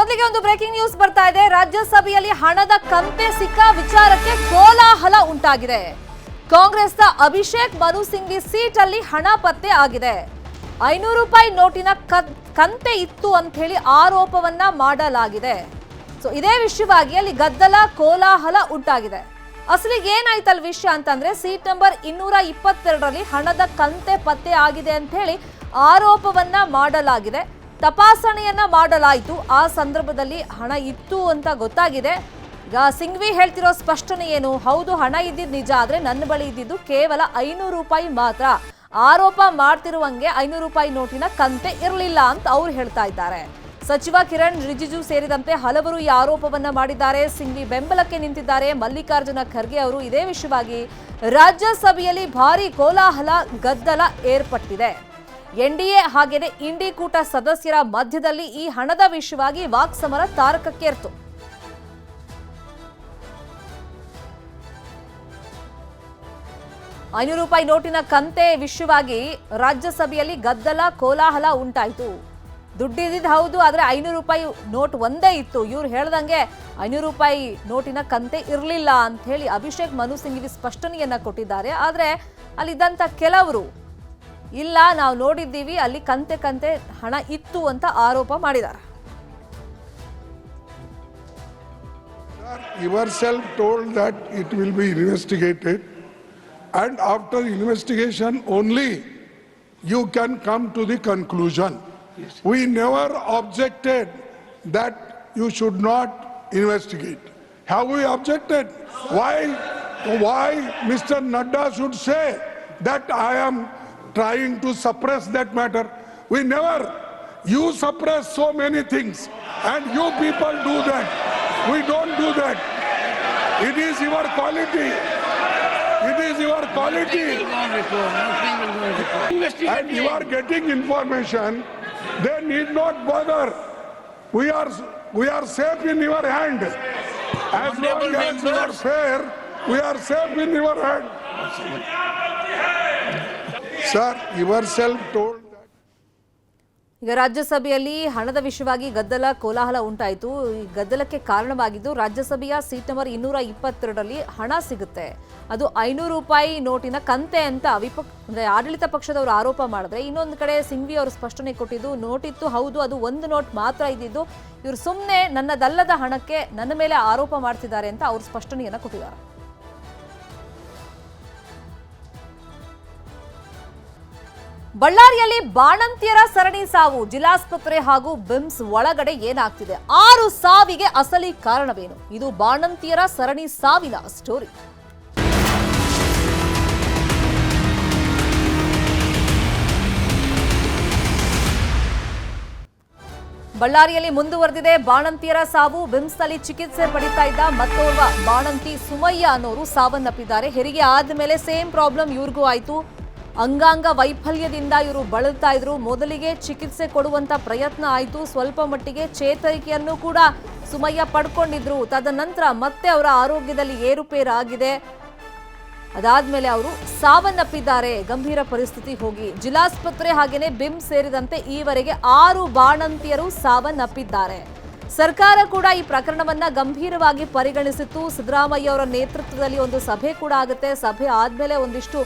ಮೊದಲಿಗೆ ಒಂದು breaking news ಬರ್ತಾ ಇದೆ. ರಾಜ್ಯಸಭೆಯಲ್ಲಿ ಹಣದ ಕಂತೆ ಸಿಕ್ಕ ವಿಚಾರಕ್ಕೆ ಕೋಲಾಹಲ ಉಂಟಾಗಿದೆ. ಕಾಂಗ್ರೆಸ್ನ ಅಭಿಷೇಕ್ ಮನು ಸಿಂಘ್ವಿ ಸೀಟ್ ಅಲ್ಲಿ ಹಣ ಪತ್ತೆ ಆಗಿದೆ. 500 ರೂಪಾಯಿ ನೋಟಿನ ಕಂತೆ ಇತ್ತು ಅಂತ ಹೇಳಿ ಆರೋಪವನ್ನ ಮಾಡಲಾಗಿದೆ. ಸೊ ಇದೇ ವಿಷಯವಾಗಿ ಅಲ್ಲಿ ಗದ್ದಲ ಕೋಲಾಹಲ ಉಂಟಾಗಿದೆ. ಅಸಲಿಗೆ ಏನಾಯ್ತಲ್ ವಿಷಯ ಅಂತಂದ್ರೆ ಸೀಟ್ ನಂಬರ್ 222ರಲ್ಲಿ ಹಣದ ಕಂತೆ ಪತ್ತೆ ಆಗಿದೆ ಅಂತ ಹೇಳಿ ಆರೋಪವನ್ನ ಮಾಡಲಾಗಿದೆ. ತಪಾಸಣೆಯನ್ನ ಮಾಡಲಾಯಿತು. ಆ ಸಂದರ್ಭದಲ್ಲಿ ಹಣ ಇತ್ತು ಅಂತ ಗೊತ್ತಾಗಿದೆ. ಈಗ ಸಿಂಘ್ವಿ ಹೇಳ್ತಿರೋ ಸ್ಪಷ್ಟನೆ ಏನು? ಹೌದು, ಹಣ ಇದ್ದಿದ್ದು ನಿಜ, ಆದ್ರೆ ನನ್ನ ಬಳಿ ಇದ್ದಿದ್ದು ಕೇವಲ 500 ರೂಪಾಯಿ ಮಾತ್ರ. ಆರೋಪ ಮಾಡ್ತಿರುವಂಗೆ 500 ರೂಪಾಯಿ ನೋಟಿನ ಕಂತೆ ಇರಲಿಲ್ಲ ಅಂತ ಅವ್ರು ಹೇಳ್ತಾ ಇದ್ದಾರೆ. ಸಚಿವ ಕಿರಣ್ ರಿಜಿಜು ಸೇರಿದಂತೆ ಹಲವರು ಈ ಆರೋಪವನ್ನ ಮಾಡಿದ್ದಾರೆ. ಸಿಂಘ್ವಿ ಬೆಂಬಲಕ್ಕೆ ನಿಂತಿದ್ದಾರೆ. ಮಲ್ಲಿಕಾರ್ಜುನ ಖರ್ಗೆ ಅವರು ಇದೇ ವಿಷಯವಾಗಿ ರಾಜ್ಯಸಭೆಯಲ್ಲಿ ಭಾರಿ ಕೋಲಾಹಲ ಗದ್ದಲ ಏರ್ಪಟ್ಟಿದೆ. ಎನ್ಡಿಎ ಹಾಗೆಯೇ ಇಂಡಿ ಕೂಟ ಸದಸ್ಯರ ಮಧ್ಯದಲ್ಲಿ ಈ ಹಣದ ವಿಷಯವಾಗಿ ವಾಕ್ಸಮರ ತಾರಕಕ್ಕೇರ್ತು. ₹500 ನೋಟಿನ ಕಂತೆ ವಿಷಯವಾಗಿ ರಾಜ್ಯಸಭೆಯಲ್ಲಿ ಗದ್ದಲ ಕೋಲಾಹಲ ಉಂಟಾಯಿತು. ದುಡ್ಡಿದ್ದು ಹೌದು, ಆದ್ರೆ 500 ರೂಪಾಯಿ ನೋಟ್ ಒಂದೇ ಇತ್ತು. ಇವ್ರು ಹೇಳ್ದಂಗೆ 500 ರೂಪಾಯಿ ನೋಟಿನ ಕಂತೆ ಇರಲಿಲ್ಲ ಅಂತ ಹೇಳಿ ಅಭಿಷೇಕ್ ಮನು ಸಿಂಘ್ವಿ ಸ್ಪಷ್ಟನೆಯನ್ನ ಕೊಟ್ಟಿದ್ದಾರೆ. ಆದ್ರೆ ಅಲ್ಲಿದ್ದಂತ ಕೆಲವರು ಇಲ್ಲ, ನಾವು ನೋಡಿದ್ದೀವಿ, ಅಲ್ಲಿ ಕಂತೆ ಹಣ ಇತ್ತು ಅಂತ ಆರೋಪ ಮಾಡಿದ್ದಾರೆ. Yourself told that it will be investigated, and after investigation only you can come to the conclusion. Yes. We never objected that you should not investigate. Have we objected? Why Mr. Nadda should say that I am trying to suppress that matter? We never. You suppress so many things and you people do that. We don't do that. It is your quality. It is your quality. And you are getting information. They need not bother. We are safe in your hand. As long as you are fair, we are safe in your hand. Sir, yourself told. ಈಗ ರಾಜ್ಯಸಭೆಯಲ್ಲಿ ಹಣದ ವಿಷಯವಾಗಿ ಗದ್ದಲ ಕೋಲಾಹಲ ಉಂಟಾಯಿತು. ಈ ಗದ್ದಲಕ್ಕೆ ಕಾರಣವಾಗಿದ್ದು ರಾಜ್ಯಸಭೆಯ ಸೀಟ್ ನಂಬರ್ 222ರಲ್ಲಿ ಹಣ ಸಿಗುತ್ತೆ. ಅದು 500 ರೂಪಾಯಿ ನೋಟಿನ ಕಂತೆ ಅಂತ ಅಂದ್ರೆ ಆಡಳಿತ ಪಕ್ಷದವರು ಆರೋಪ ಮಾಡಿದ್ರೆ, ಇನ್ನೊಂದು ಕಡೆ ಸಿಂಘ್ವಿ ಅವರು ಸ್ಪಷ್ಟನೆ ಕೊಟ್ಟಿದ್ದು ನೋಟಿತ್ತು, ಹೌದು, ಅದು ಒಂದು ನೋಟ್ ಮಾತ್ರ ಇದ್ದಿದ್ದು, ಇವರು ಸುಮ್ಮನೆ ನನ್ನದಲ್ಲದ ಹಣಕ್ಕೆ ನನ್ನ ಮೇಲೆ ಆರೋಪ ಮಾಡ್ತಿದ್ದಾರೆ ಅಂತ ಅವರು ಸ್ಪಷ್ಟನೆಯನ್ನ ಕೊಟ್ಟಿದ್ದಾರೆ. ಬಳ್ಳಾರಿಯಲ್ಲಿ ಬಾಣಂತಿಯರ ಸರಣಿ ಸಾವು. ಜಿಲ್ಲಾಸ್ಪತ್ರೆ ಹಾಗೂ ಬಿಮ್ಸ್ ಒಳಗಡೆ ಏನಾಗ್ತಿದೆ? 6 ಸಾವಿಗೆ ಅಸಲಿ ಕಾರಣವೇನು? ಇದು ಬಾಣಂತಿಯರ ಸರಣಿ ಸಾವಿನ ಸ್ಟೋರಿ. ಬಳ್ಳಾರಿಯಲ್ಲಿ ಮುಂದುವರೆದಿದೆ ಬಾಣಂತಿಯರ ಸಾವು. ಬಿಮ್ಸ್ನಲ್ಲಿ ಚಿಕಿತ್ಸೆ ಪಡಿತಾ ಇದ್ದ ಮತ್ತೋರ್ವ ಬಾಣಂತಿ ಸುಮಯ್ಯ ಅನ್ನೋರು ಸಾವನ್ನಪ್ಪಿದ್ದಾರೆ. ಹೆರಿಗೆ ಆದ್ಮೇಲೆ ಸೇಮ್ ಪ್ರಾಬ್ಲಮ್ ಇವ್ರಿಗೂ ಆಯ್ತು. ಅಂಗಾಂಗ ವೈಫಲ್ಯದಿಂದ ಇವರು ಬಳಲ್ತಾ ಇದ್ರು. ಮೊದಲಿಗೆ ಚಿಕಿತ್ಸೆ ಕೊಡುವಂತ ಪ್ರಯತ್ನ ಆಯಿತು. ಸ್ವಲ್ಪ ಮಟ್ಟಿಗೆ ಚೇತರಿಕೆಯನ್ನು ಕೂಡ ಸುಮಯ್ಯ ಪಡ್ಕೊಂಡಿದ್ರು. ತದನಂತರ ಮತ್ತೆ ಅವರ ಆರೋಗ್ಯದಲ್ಲಿ ಏರುಪೇರಾಗಿದೆ. ಅದಾದ್ಮೇಲೆ ಅವರು ಸಾವನ್ನಪ್ಪಿದ್ದಾರೆ. ಗಂಭೀರ ಪರಿಸ್ಥಿತಿ ಹೋಗಿ ಜಿಲ್ಲಾಸ್ಪತ್ರೆ ಹಾಗೇನೆ ಬಿಮ್ ಸೇರಿದಂತೆ ಈವರೆಗೆ 6 ಬಾಣಂತಿಯರು ಸಾವನ್ನಪ್ಪಿದ್ದಾರೆ. ಸರ್ಕಾರ ಕೂಡ ಈ ಪ್ರಕರಣವನ್ನ ಗಂಭೀರವಾಗಿ ಪರಿಗಣಿಸಿತ್ತು. ಸಿದ್ದರಾಮಯ್ಯ ಅವರ ನೇತೃತ್ವದಲ್ಲಿ ಒಂದು ಸಭೆ ಕೂಡ ಆಗುತ್ತೆ. ಸಭೆ ಆದ್ಮೇಲೆ ಒಂದಿಷ್ಟು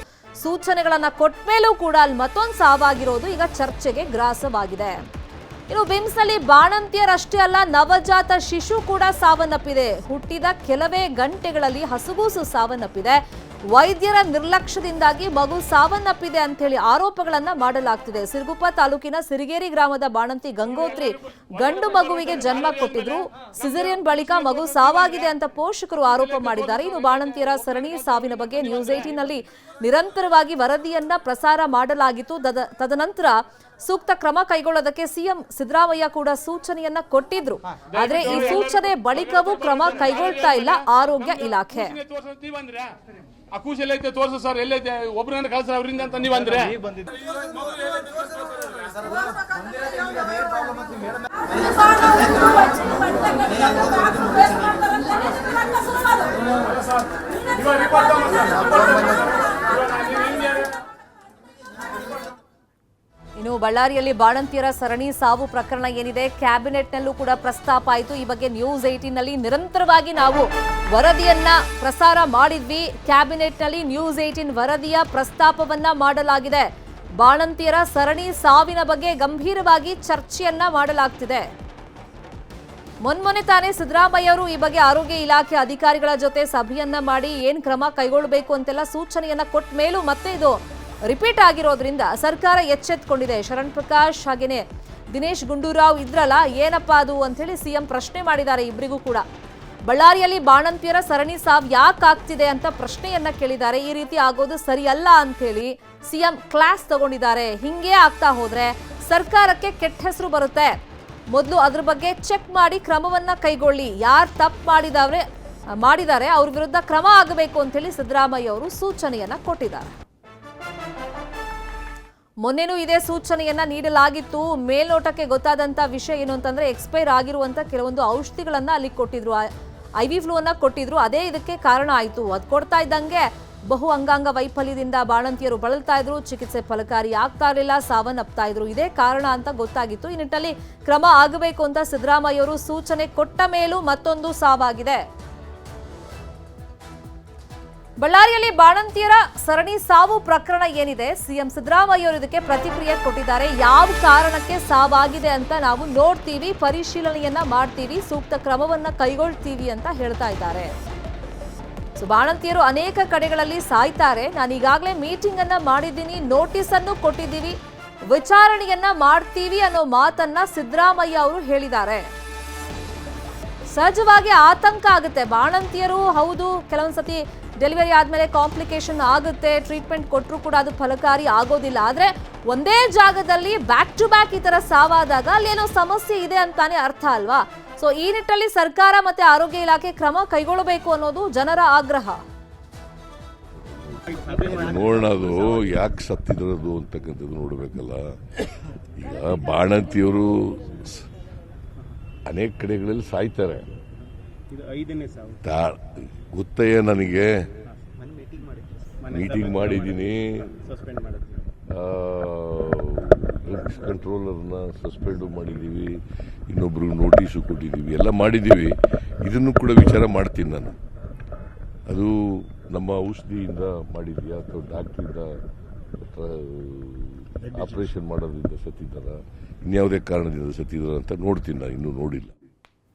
ಸೂಚನೆಗಳನ್ನ ಕೊಟ್ಟ ಮೇಲೂ ಕೂಡ ಅಲ್ಲಿ ಮತ್ತೊಂದು ಸಾವಾಗಿರೋದು ಈಗ ಚರ್ಚೆಗೆ ಗ್ರಾಸವಾಗಿದೆ. ಇನ್ನು ಬಿಮ್ಸ್ನಲ್ಲಿ ಬಾಣಂತಿಯರಷ್ಟೇ ಅಲ್ಲ, ನವಜಾತ ಶಿಶು ಕೂಡ ಸಾವನ್ನಪ್ಪಿದೆ. ಹುಟ್ಟಿದ ಕೆಲವೇ ಗಂಟೆಗಳಲ್ಲಿ ಹಸುಗೂಸು ಸಾವನ್ನಪ್ಪಿದೆ. ವೈದ್ಯರ ನಿರ್ಲಕ್ಷ್ಯದಿಂದಾಗಿ ಮಗು ಸಾವನ್ನಪ್ಪಿದೆ ಅಂತ ಹೇಳಿ ಆರೋಪಗಳನ್ನ ಮಾಡಲಾಗ್ತಿದೆ. ಸಿರುಗುಪ್ಪ ತಾಲೂಕಿನ ಸಿರಿಗೇರಿ ಗ್ರಾಮದ ಬಾಣಂತಿ ಗಂಗೋತ್ರಿ ಗಂಡು ಮಗುವಿಗೆ ಜನ್ಮ ಕೊಟ್ಟಿದ್ರು. ಸಿಸೇರಿಯನ್ ಬಳಿಕ ಮಗು ಸಾವಾಗಿದೆ ಅಂತ ಪೋಷಕರು ಆರೋಪ ಮಾಡಿದ್ದಾರೆ. ಇನ್ನು ಬಾಣಂತಿಯರ ಸರಣಿ ಸಾವಿನ ಬಗ್ಗೆ ನ್ಯೂಸ್ 18 ನಲ್ಲಿ ನಿರಂತರವಾಗಿ ವರದಿಯನ್ನ ಪ್ರಸಾರ ಮಾಡಲಾಗಿತ್ತು. ತದನಂತರ ಸೂಕ್ತ ಕ್ರಮ ಕೈಗೊಳ್ಳೋದಕ್ಕೆ ಸಿಎಂ ಸಿದ್ದರಾಮಯ್ಯ ಕೂಡ ಸೂಚನೆಯನ್ನ ಕೊಟ್ಟಿದ್ರು. ಆದ್ರೆ ಈ ಸೂಚನೆ ಬಳಿಕವೂ ಕ್ರಮ ಕೈಗೊಳ್ತಾ ಇಲ್ಲ ಆರೋಗ್ಯ ಇಲಾಖೆ. ಅಕೂಶ್ ಎಲ್ಲೈತೆ ತೋರ್ಸು ಸರ್, ಎಲ್ಲೈತೆ ಒಬ್ರನ್ನ ಕಳ್ಸ ಅವರಿಂದ ಅಂತ ನೀವ್ ಅಂದ್ರೆ ಇನ್ನು ಬಳ್ಳಾರಿಯಲ್ಲಿ ಬಾಣಂತಿಯರ ಸರಣಿ ಸಾವು ಪ್ರಕರಣ ಏನಿದೆ ಕ್ಯಾಬಿನೆಟ್ನಲ್ಲೂ ಕೂಡ ಪ್ರಸ್ತಾಪ ಆಯಿತು. ಈ ಬಗ್ಗೆ ನ್ಯೂಸ್ 18 ನಲ್ಲಿ ನಿರಂತರವಾಗಿ ನಾವು ವರದಿಯನ್ನ ಪ್ರಸಾರ ಮಾಡಿದ್ವಿ. ಕ್ಯಾಬಿನೆಟ್ನಲ್ಲಿ ನ್ಯೂಸ್ 18 ವರದಿಯ ಪ್ರಸ್ತಾಪವನ್ನ ಮಾಡಲಾಗಿದೆ. ಬಾಣಂತಿಯರ ಸರಣಿ ಸಾವಿನ ಬಗ್ಗೆ ಗಂಭೀರವಾಗಿ ಚರ್ಚೆಯನ್ನ ಮಾಡಲಾಗ್ತಿದೆ. ಮೊನ್ನೆ ತಾನೇ ಸಿದ್ದರಾಮಯ್ಯ ಅವರು ಈ ಬಗ್ಗೆ ಆರೋಗ್ಯ ಇಲಾಖೆ ಅಧಿಕಾರಿಗಳ ಜೊತೆ ಸಭೆಯನ್ನ ಮಾಡಿ ಏನ್ ಕ್ರಮ ಕೈಗೊಳ್ಳಬೇಕು ಅಂತೆಲ್ಲ ಸೂಚನೆಯನ್ನ ಕೊಟ್ಟ ಮೇಲೂ ಮತ್ತೆ ಇದು ರಿಪೀಟ್ ಆಗಿರೋದ್ರಿಂದ ಸರ್ಕಾರ ಎಚ್ಚೆತ್ತುಕೊಂಡಿದೆ. ಶರಣ್ ಪ್ರಕಾಶ್ ಹಾಗೇನೆ ದಿನೇಶ್ ಗುಂಡೂರಾವ್ ಇದ್ರಲ್ಲ, ಏನಪ್ಪಾ ಅದು ಅಂತ ಹೇಳಿ ಸಿಎಂ ಪ್ರಶ್ನೆ ಮಾಡಿದ್ದಾರೆ ಇಬ್ಬರಿಗೂ ಕೂಡ. ಬಳ್ಳಾರಿಯಲ್ಲಿ ಬಾಣಂತಿಯರ ಸರಣಿ ಸಾವು ಯಾಕೆ ಆಗ್ತಿದೆ ಅಂತ ಪ್ರಶ್ನೆಯನ್ನ ಕೇಳಿದ್ದಾರೆ. ಈ ರೀತಿ ಆಗೋದು ಸರಿಯಲ್ಲ ಅಂತ ಹೇಳಿ ಸಿಎಂ ಕ್ಲಾಸ್ ತಗೊಂಡಿದ್ದಾರೆ. ಹಿಂಗೆ ಆಗ್ತಾ ಹೋದ್ರೆ ಸರ್ಕಾರಕ್ಕೆ ಕೆಟ್ಟ ಹೆಸರು ಬರುತ್ತೆ. ಮೊದಲು ಅದ್ರ ಬಗ್ಗೆ ಚೆಕ್ ಮಾಡಿ ಕ್ರಮವನ್ನ ಕೈಗೊಳ್ಳಿ. ಯಾರು ತಪ್ಪು ಮಾಡಿದ್ದಾರೆ ಅವ್ರ ವಿರುದ್ಧ ಕ್ರಮ ಆಗಬೇಕು ಅಂತ ಹೇಳಿ ಸಿದ್ದರಾಮಯ್ಯ ಅವರು ಸೂಚನೆಯನ್ನ ಕೊಟ್ಟಿದ್ದಾರೆ. ಮೊನ್ನೆನೂ ಇದೇ ಸೂಚನೆಯನ್ನ ನೀಡಲಾಗಿತ್ತು. ಮೇಲ್ನೋಟಕ್ಕೆ ಗೊತ್ತಾದಂತ ವಿಷಯ ಏನು ಅಂತಂದ್ರೆ ಎಕ್ಸ್ಪೈರ್ ಆಗಿರುವಂತ ಕೆಲವೊಂದು ಔಷಧಿಗಳನ್ನ ಅಲ್ಲಿ ಕೊಟ್ಟಿದ್ರು, IV ಫ್ಲೂ ಅನ್ನ ಕೊಟ್ಟಿದ್ರು. ಅದೇ ಇದಕ್ಕೆ ಕಾರಣ ಆಯಿತು. ಅದು ಕೊಡ್ತಾ ಇದ್ದಂಗೆ ಬಹು ಅಂಗಾಂಗ ವೈಫಲ್ಯದಿಂದ ಬಾಣಂತಿಯರು ಬಳಲ್ತಾ ಇದ್ರು, ಚಿಕಿತ್ಸೆ ಫಲಕಾರಿ ಆಗ್ತಾ ಇರಲಿಲ್ಲ, ಸಾವನ್ನಪ್ತಾ ಇದ್ರು. ಇದೇ ಕಾರಣ ಅಂತ ಗೊತ್ತಾಗಿತ್ತು. ಈ ನಿಟ್ಟಿನಲ್ಲಿ ಕ್ರಮ ಆಗಬೇಕು ಅಂತ ಸಿದ್ದರಾಮಯ್ಯ ಅವರು ಸೂಚನೆ ಕೊಟ್ಟ ಮೇಲೂ ಮತ್ತೊಂದು ಸಾವಾಗಿದೆ. ಬಳ್ಳಾರಿಯಲ್ಲಿ ಬಾಣಂತಿಯರ ಸರಣಿ ಸಾವು ಪ್ರಕರಣ ಏನಿದೆ, ಸಿಎಂ ಸಿದ್ದರಾಮಯ್ಯ ಅವರು ಇದಕ್ಕೆ ಪ್ರತಿಕ್ರಿಯೆ ಕೊಟ್ಟಿದ್ದಾರೆ. ಯಾವ ಕಾರಣಕ್ಕೆ ಸಾವಾಗಿದೆ ಅಂತ ನಾವು ನೋಡ್ತೀವಿ, ಪರಿಶೀಲನೆಯನ್ನ ಮಾಡ್ತೀವಿ, ಸೂಕ್ತ ಕ್ರಮವನ್ನ ಕೈಗೊಳ್ತೀವಿ ಅಂತ ಹೇಳ್ತಾ ಇದ್ದಾರೆ. ಬಾಣಂತಿಯರು ಅನೇಕ ಕಡೆಗಳಲ್ಲಿ ಸಾಯ್ತಾರೆ. ನಾನು ಈಗಾಗಲೇ ಮೀಟಿಂಗ್ ಅನ್ನ ಮಾಡಿದ್ದೀನಿ, ನೋಟಿಸ್ ಅನ್ನು ಕೊಟ್ಟಿದ್ದೀವಿ, ವಿಚಾರಣೆಯನ್ನ ಮಾಡ್ತೀವಿ ಅನ್ನೋ ಮಾತನ್ನ ಸಿದ್ದರಾಮಯ್ಯ ಅವರು ಹೇಳಿದ್ದಾರೆ. ಸಹಜವಾಗಿ ಆತಂಕ ಆಗುತ್ತೆ. ಬಾಣಂತಿಯರು ಹೌದು, ಕೆಲವೊಂದ್ಸತಿ ಡೆಲಿವರಿ ಆದ್ಮೇಲೆ ಕಾಂಪ್ಲಿಕೇಶನ್ ಆಗುತ್ತೆ, ಟ್ರೀಟ್ಮೆಂಟ್ ಕೊಟ್ಟರು ಕೂಡ ಅದು ಫಲಕಾರಿ ಆಗೋದಿಲ್ಲ. ಆದ್ರೆ ಒಂದೇ ಜಾಗದಲ್ಲಿ ಬ್ಯಾಕ್ ಟು ಬ್ಯಾಕ್ ಈ ತರ ಸಾವಾದಾಗ ಅಲ್ಲಿ ಏನೋ ಸಮಸ್ಯೆ ಇದೆ ಅಂತಾನೆ ಅರ್ಥ ಅಲ್ವಾ? ಸೊ ಈ ನಿಟ್ಟಿನಲ್ಲಿ ಸರ್ಕಾರ ಮತ್ತೆ ಆರೋಗ್ಯ ಇಲಾಖೆ ಕ್ರಮ ಕೈಗೊಳ್ಳಬೇಕು ಅನ್ನೋದು ಜನರ ಆಗ್ರಹ. ನೋಡೋಣ, ಅದು ಯಾಕೆ ಸತ್ತಿದ್ರದು ಅಂತಕ್ಕಂಥದ್ದು ನೋಡ್ಬೇಕಲ್ಲ. ಈಗ ಬಾಣಂತಿಯವರು ಅನೇಕ ಕಡೆಗಳಲ್ಲಿ ಸಾಯ್ತಾರೆ. ಗೊತ್ತಯ್ಯ, ನನಗೆ ಮೀಟಿಂಗ್ ಮಾಡಿದ್ದೀನಿ, ಡ್ರಗ್ಸ್ ಕಂಟ್ರೋಲರ್ನ ಸಸ್ಪೆಂಡು ಮಾಡಿದ್ದೀವಿ, ಇನ್ನೊಬ್ರಿಗೆ ನೋಟಿಸು ಕೊಟ್ಟಿದ್ದೀವಿ, ಎಲ್ಲ ಮಾಡಿದ್ದೀವಿ. ಇದನ್ನು ಕೂಡ ವಿಚಾರ ಮಾಡ್ತೀನಿ ನಾನು. ಅದು ನಮ್ಮ ಔಷಧಿಯಿಂದ ಮಾಡಿದ್ಯಾ ಅಥವಾ ಡಾಕ್ಟ್ರಿಂದ ಆಪರೇಷನ್ ಮಾಡೋದ್ರಿಂದ ಸತ್ತಿದ್ದಾರ, ಇನ್ಯಾವುದೇ ಕಾರಣದಿಂದ ಸತ್ತಿದ್ದಾರ ಅಂತ ನೋಡ್ತೀನಿ ನಾನು, ಇನ್ನೂ ನೋಡಿಲ್ಲ.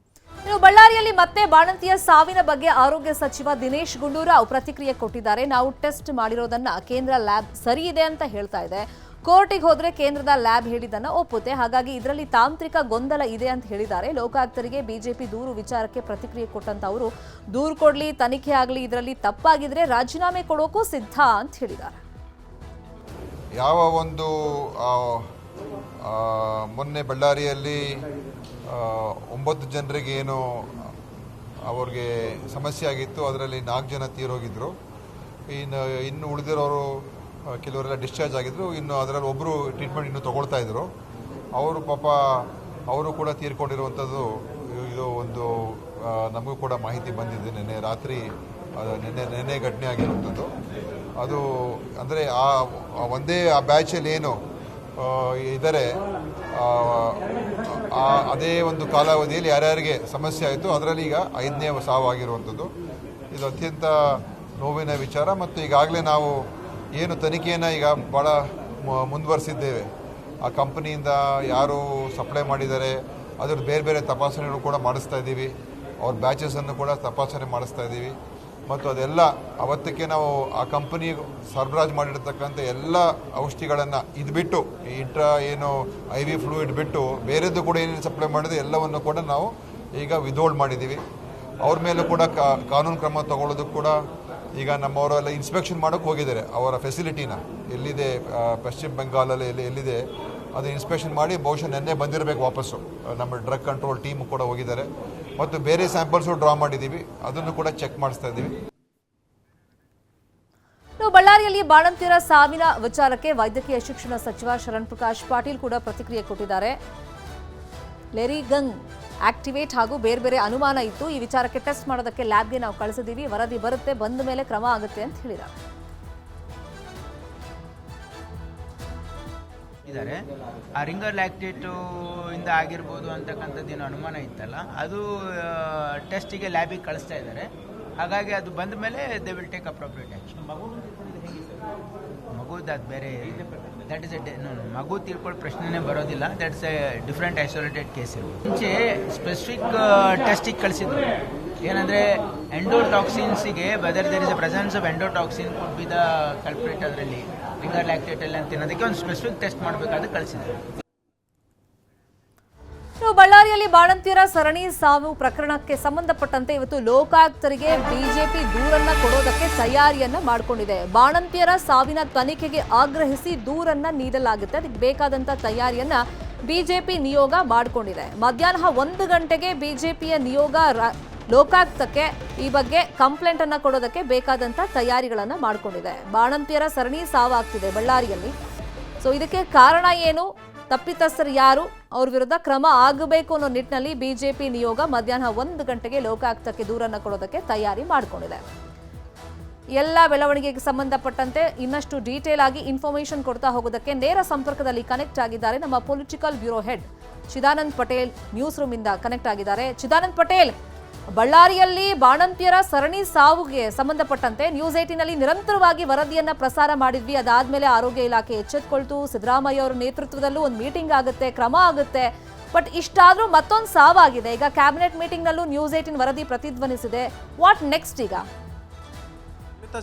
ಬಳ್ಳಾರಿಯಲ್ಲಿ ಮತ್ತೆ ಬಾಣಂತಿಯ ಸಾವಿನ ಬಗ್ಗೆ ಆರೋಗ್ಯ ಸಚಿವ ದಿನೇಶ್ ಗುಂಡೂರಾವ್ ಪ್ರತಿಕ್ರಿಯೆ ಕೊಟ್ಟಿದ್ದಾರೆ. ನಾವು ಟೆಸ್ಟ್ ಮಾಡಿರೋದನ್ನ ಕೇಂದ್ರ ಲ್ಯಾಬ್ ಸರಿ ಇದೆ ಅಂತ ಹೇಳ್ತಾ ಇದೆ. ಕೋರ್ಟಿಗೆ ಹೋದ್ರೆ ಕೇಂದ್ರದ ಲ್ಯಾಬ್ ಹೇಳಿದ್ದನ್ನ ಒಪ್ಪುತ್ತೆ. ಹಾಗಾಗಿ ಇದರಲ್ಲಿ ತಾಂತ್ರಿಕ ಗೊಂದಲ ಇದೆ ಅಂತ ಹೇಳಿದ್ದಾರೆ. ಲೋಕಾಯುಕ್ತರಿಗೆ ಬಿಜೆಪಿ ದೂರು ವಿಚಾರಕ್ಕೆ ಪ್ರತಿಕ್ರಿಯೆ ಕೊಟ್ಟಂತ ಅವರು ದೂರು ಕೊಡ್ಲಿ, ತನಿಖೆ ಆಗಲಿ, ಇದರಲ್ಲಿ ತಪ್ಪಾಗಿದ್ರೆ ರಾಜೀನಾಮೆ ಕೊಡೋಕ್ಕೂ ಸಿದ್ಧ ಅಂತ ಹೇಳಿದ್ದಾರೆ. ಯಾವ ಒಂದು ಮೊನ್ನೆ ಬಳ್ಳಾರಿಯಲ್ಲಿ 9 ಜನರಿಗೆ ಏನು ಅವ್ರಿಗೆ ಸಮಸ್ಯೆ ಆಗಿತ್ತು, ಅದರಲ್ಲಿ 4 ಜನ ತೀರೋಗಿದ್ರು. ಇನ್ನು ಉಳಿದಿರೋರು ಕೆಲವರೆಲ್ಲ ಡಿಸ್ಚಾರ್ಜ್ ಆಗಿದ್ರು. ಇನ್ನು ಅದರಲ್ಲಿ ಒಬ್ಬರು ಟ್ರೀಟ್ಮೆಂಟ್ ಇನ್ನೂ ತಗೊಳ್ತಾ ಇದ್ರು. ಅವರು ಪಾಪ ಅವರು ಕೂಡ ತೀರ್ಕೊಂಡಿರುವಂಥದ್ದು ಇದು ಒಂದು ನಮಗೂ ಕೂಡ ಮಾಹಿತಿ ಬಂದಿದೆ. ನಿನ್ನೆ ರಾತ್ರಿ ನೆನ್ನೆ ಘಟನೆ ಆಗಿರುವಂಥದ್ದು. ಅದು ಅಂದರೆ ಒಂದೇ ಆ ಬ್ಯಾಚಲ್ಲಿ ಏನು ಇದ್ದಾರೆ, ಅದೇ ಒಂದು ಕಾಲಾವಧಿಯಲ್ಲಿ ಯಾರ್ಯಾರಿಗೆ ಸಮಸ್ಯೆ ಆಯಿತು ಅದರಲ್ಲಿ ಈಗ 5ನೇ ಸಾವಾಗಿರುವಂಥದ್ದು. ಇದು ಅತ್ಯಂತ ನೋವಿನ ವಿಚಾರ. ಮತ್ತು ಈಗಾಗಲೇ ನಾವು ಏನು ತನಿಖೆಯನ್ನು ಈಗ ಭಾಳ ಮುಂದುವರಿಸಿದ್ದೇವೆ. ಆ ಕಂಪನಿಯಿಂದ ಯಾರು ಸಪ್ಲೈ ಮಾಡಿದ್ದಾರೆ ಅದ್ರದ್ದು ಬೇರೆ ಬೇರೆ ತಪಾಸಣೆಗಳು ಕೂಡ ಮಾಡಿಸ್ತಾ ಇದ್ದೀವಿ. ಅವ್ರ ಬ್ಯಾಚಸನ್ನು ಕೂಡ ತಪಾಸಣೆ ಮಾಡಿಸ್ತಾ ಇದ್ದೀವಿ. ಮತ್ತು ಅದೆಲ್ಲ ಅವತ್ತಕ್ಕೆ ನಾವು ಆ ಕಂಪನಿ ಸರಬರಾಜು ಮಾಡಿರ್ತಕ್ಕಂಥ ಎಲ್ಲ ಔಷಧಿಗಳನ್ನು ಇದು ಬಿಟ್ಟು ಏನು IV ಫ್ಲೂಯಿಡ್ ಬಿಟ್ಟು ಬೇರೆದ್ದು ಕೂಡ ಏನೇನು ಸಪ್ಲೈ ಮಾಡಿದೆ ಎಲ್ಲವನ್ನು ಕೂಡ ನಾವು ಈಗ ವಿಥೋಲ್ಡ್ ಮಾಡಿದ್ದೀವಿ. ಅವ್ರ ಮೇಲೂ ಕೂಡ ಕಾನೂನು ಕ್ರಮ ತಗೊಳ್ಳೋದಕ್ಕೆ ಕೂಡ ಈಗ ನಮ್ಮವರೆಲ್ಲ ಇನ್ಸ್ಪೆಕ್ಷನ್ ಮಾಡೋಕ್ಕೆ ಹೋಗಿದ್ದಾರೆ. ಅವರ ಫೆಸಿಲಿಟಿನ ಎಲ್ಲಿದೆ ಪಶ್ಚಿಮ ಬೆಂಗಾಲಲ್ಲಿ ಎಲ್ಲಿದೆ ಅದು ಇನ್ಸ್ಪೆಕ್ಷನ್ ಮಾಡಿ ಬಹುಶಃ ನೆನ್ನೆ ಬಂದಿರಬೇಕು ವಾಪಸ್ಸು. ನಮ್ಮ ಡ್ರಗ್ ಕಂಟ್ರೋಲ್ ಟೀಮ್ ಕೂಡ ಹೋಗಿದ್ದಾರೆ. ಮತ್ತು ಬೇರೆ ಸ್ಯಾಂಪಲ್ಸು ಡ್ರಾ ಮಾಡಿದ್ದೀವಿ, ಅದನ್ನು ಕೂಡ ಚೆಕ್ ಮಾಡಿಸ್ತಾ ಇದ್ದೀವಿ. ಬಳ್ಳಾರಿಯಲ್ಲಿ ಬಾಣಂತಿಯರ ಸಾವಿನ ವಿಚಾರಕ್ಕೆ ವೈದ್ಯಕೀಯ ಶಿಕ್ಷಣ ಸಚಿವ ಶರಣ್ ಪ್ರಕಾಶ್ ಪಾಟೀಲ್ ಕೂಡ ಪ್ರತಿಕ್ರಿಯೆ ಕೊಟ್ಟಿದ್ದಾರೆ. ಲೆರಿಗಂಗ್ ಆಕ್ಟಿವೇಟ್ ಹಾಗೂ ಬೇರೆ ಬೇರೆ ಅನುಮಾನ ಇತ್ತು. ಈ ವಿಚಾರಕ್ಕೆ ಟೆಸ್ಟ್ ಮಾಡೋದಕ್ಕೆ ಲ್ಯಾಬ್ಗೆ ನಾವು ಕಳಿಸಿದ್ದೀವಿ, ವರದಿ ಬರುತ್ತೆ, ಬಂದ ಮೇಲೆ ಕ್ರಮ ಆಗುತ್ತೆ ಅಂತ ಹೇಳಿದ್ದಾರೆ. ಇದ್ದಾರೆ. ಆ ರಿಂಗರ್ ಲ್ಯಾಕ್ಟೇಟು ಇಂದ ಆಗಿರ್ಬೋದು ಅಂತಕ್ಕಂಥದ್ದು ಏನೋ ಅನುಮಾನ ಇತ್ತಲ್ಲ, ಅದು ಟೆಸ್ಟಿಗೆ ಲ್ಯಾಬಿಗೆ ಕಳಿಸ್ತಾ ಇದ್ದಾರೆ. ಹಾಗಾಗಿ ಅದು ಬಂದ ಮೇಲೆ they will take appropriate action. ಮಗುದು ಅದು ಬೇರೆ, ದಟ್ ಇಸ್ ಮಗು ತಿಳ್ಕೊಳ್ಳೋ ಪ್ರಶ್ನೆನೇ ಬರೋದಿಲ್ಲ. That's a different isolated case. ಮುಂಚೆ ಸ್ಪೆಸಿಫಿಕ್ ಟೆಸ್ಟಿಗೆ ಕಳಿಸಿದ್ರು. ಏನಂದರೆ ಎಂಡೋಟಾಕ್ಸಿನ್ಸಿಗೆ whether there is a presence of endotoxin could be the culprit, ಅದರಲ್ಲಿ ರಿಂಗರ್ ಲ್ಯಾಕ್ಟೇಟಲ್ಲಿ ಅಂತ ಅನ್ನೋದಕ್ಕೆ ಒಂದು ಸ್ಪೆಸಿಫಿಕ್ ಟೆಸ್ಟ್ ಮಾಡಬೇಕಾದ್ರೆ ಕಳಿಸಿದ್ರು. ಬಳ್ಳಾರಿಯಲ್ಲಿ ಬಾಣಂತಿಯರ ಸರಣಿ ಸಾವು ಪ್ರಕರಣಕ್ಕೆ ಸಂಬಂಧಪಟ್ಟಂತೆ ಇವತ್ತು ಲೋಕಾಯುಕ್ತರಿಗೆ ಬಿಜೆಪಿ ದೂರನ್ನ ಕೊಡೋದಕ್ಕೆ ತಯಾರಿಯನ್ನ ಮಾಡಿಕೊಂಡಿದೆ. ಬಾಣಂತಿಯರ ಸಾವಿನ ತನಿಖೆಗೆ ಆಗ್ರಹಿಸಿ ದೂರನ್ನ ನೀಡಲಾಗುತ್ತೆ. ಅದಕ್ಕೆ ಬೇಕಾದಂತ ತಯಾರಿಯನ್ನ ಬಿಜೆಪಿ ನಿಯೋಗ ಮಾಡಿಕೊಂಡಿದೆ. ಮಧ್ಯಾಹ್ನ 1 ಗಂಟೆಗೆ ಬಿಜೆಪಿಯ ನಿಯೋಗ ಲೋಕಾಯುಕ್ತಕ್ಕೆ ಈ ಬಗ್ಗೆ ಕಂಪ್ಲೇಂಟ್ ಅನ್ನ ಕೊಡೋದಕ್ಕೆ ಬೇಕಾದಂತ ತಯಾರಿಗಳನ್ನ ಮಾಡಿಕೊಂಡಿದೆ. ಬಾಣಂತಿಯರ ಸರಣಿ ಸಾವಾಗ್ತಿದೆ ಬಳ್ಳಾರಿಯಲ್ಲಿ. ಸೊ ಇದಕ್ಕೆ ಕಾರಣ ಏನು, ತಪ್ಪಿತಸ್ಥರು ಯಾರು, ಅವ್ರ ವಿರುದ್ಧ ಕ್ರಮ ಆಗಬೇಕು ಅನ್ನೋ ನಿಟ್ಟಿನಲ್ಲಿ ಬಿಜೆಪಿ ನಿಯೋಗ ಮಧ್ಯಾಹ್ನ 1 ಗಂಟೆಗೆ ಲೋಕಾಯುಕ್ತಕ್ಕೆ ದೂರನ್ನ ಕೊಡೋದಕ್ಕೆ ತಯಾರಿ ಮಾಡಿಕೊಂಡಿದೆ. ಎಲ್ಲ ಬೆಳವಣಿಗೆಗೆ ಸಂಬಂಧಪಟ್ಟಂತೆ ಇನ್ನಷ್ಟು ಡೀಟೇಲ್ ಆಗಿ ಇನ್ಫಾರ್ಮೇಶನ್ ಕೊಡ್ತಾ ಹೋಗೋದಕ್ಕೆ ನೇರ ಸಂಪರ್ಕದಲ್ಲಿ ಕನೆಕ್ಟ್ ಆಗಿದ್ದಾರೆ ನಮ್ಮ political bureau head Chidanand Patel. News room ಇಂದ ಕನೆಕ್ಟ್ ಆಗಿದ್ದಾರೆ. ಚಿದಾನಂದ್ ಪಟೇಲ್, ಬಳ್ಳಾರಿಯಲ್ಲಿ ಬಾಣಂತಿಯರ ಸರಣಿ ಸಾವಿಗೆ ಸಂಬಂಧಪಟ್ಟಂತೆ ನ್ಯೂಸ್ 18ನಲ್ಲಿ ನಿರಂತರವಾಗಿ ವರದಿಯನ್ನ ಪ್ರಸಾರ ಮಾಡಿದ್ವಿ. ಅದಾದ್ಮೇಲೆ ಆರೋಗ್ಯ ಇಲಾಖೆ ಎಚ್ಚೆತ್ತುಕೊಳ್ತು. ಸಿದ್ದರಾಮಯ್ಯ ಅವರ ನೇತೃತ್ವದಲ್ಲೂ ಒಂದು ಮೀಟಿಂಗ್ ಆಗುತ್ತೆ, ಕ್ರಮ ಆಗುತ್ತೆ. ಬಟ್ ಇಷ್ಟಾದ್ರೂ ಮತ್ತೊಂದು ಸಾವಾಗಿದೆ. ಈಗ ಕ್ಯಾಬಿನೆಟ್ ಮೀಟಿಂಗ್ ನಲ್ಲೂ ನ್ಯೂಸ್ 18 ವರದಿ ಪ್ರತಿಧ್ವನಿಸಿದೆ. ವಾಟ್ ನೆಕ್ಸ್ಟ್ ಈಗ?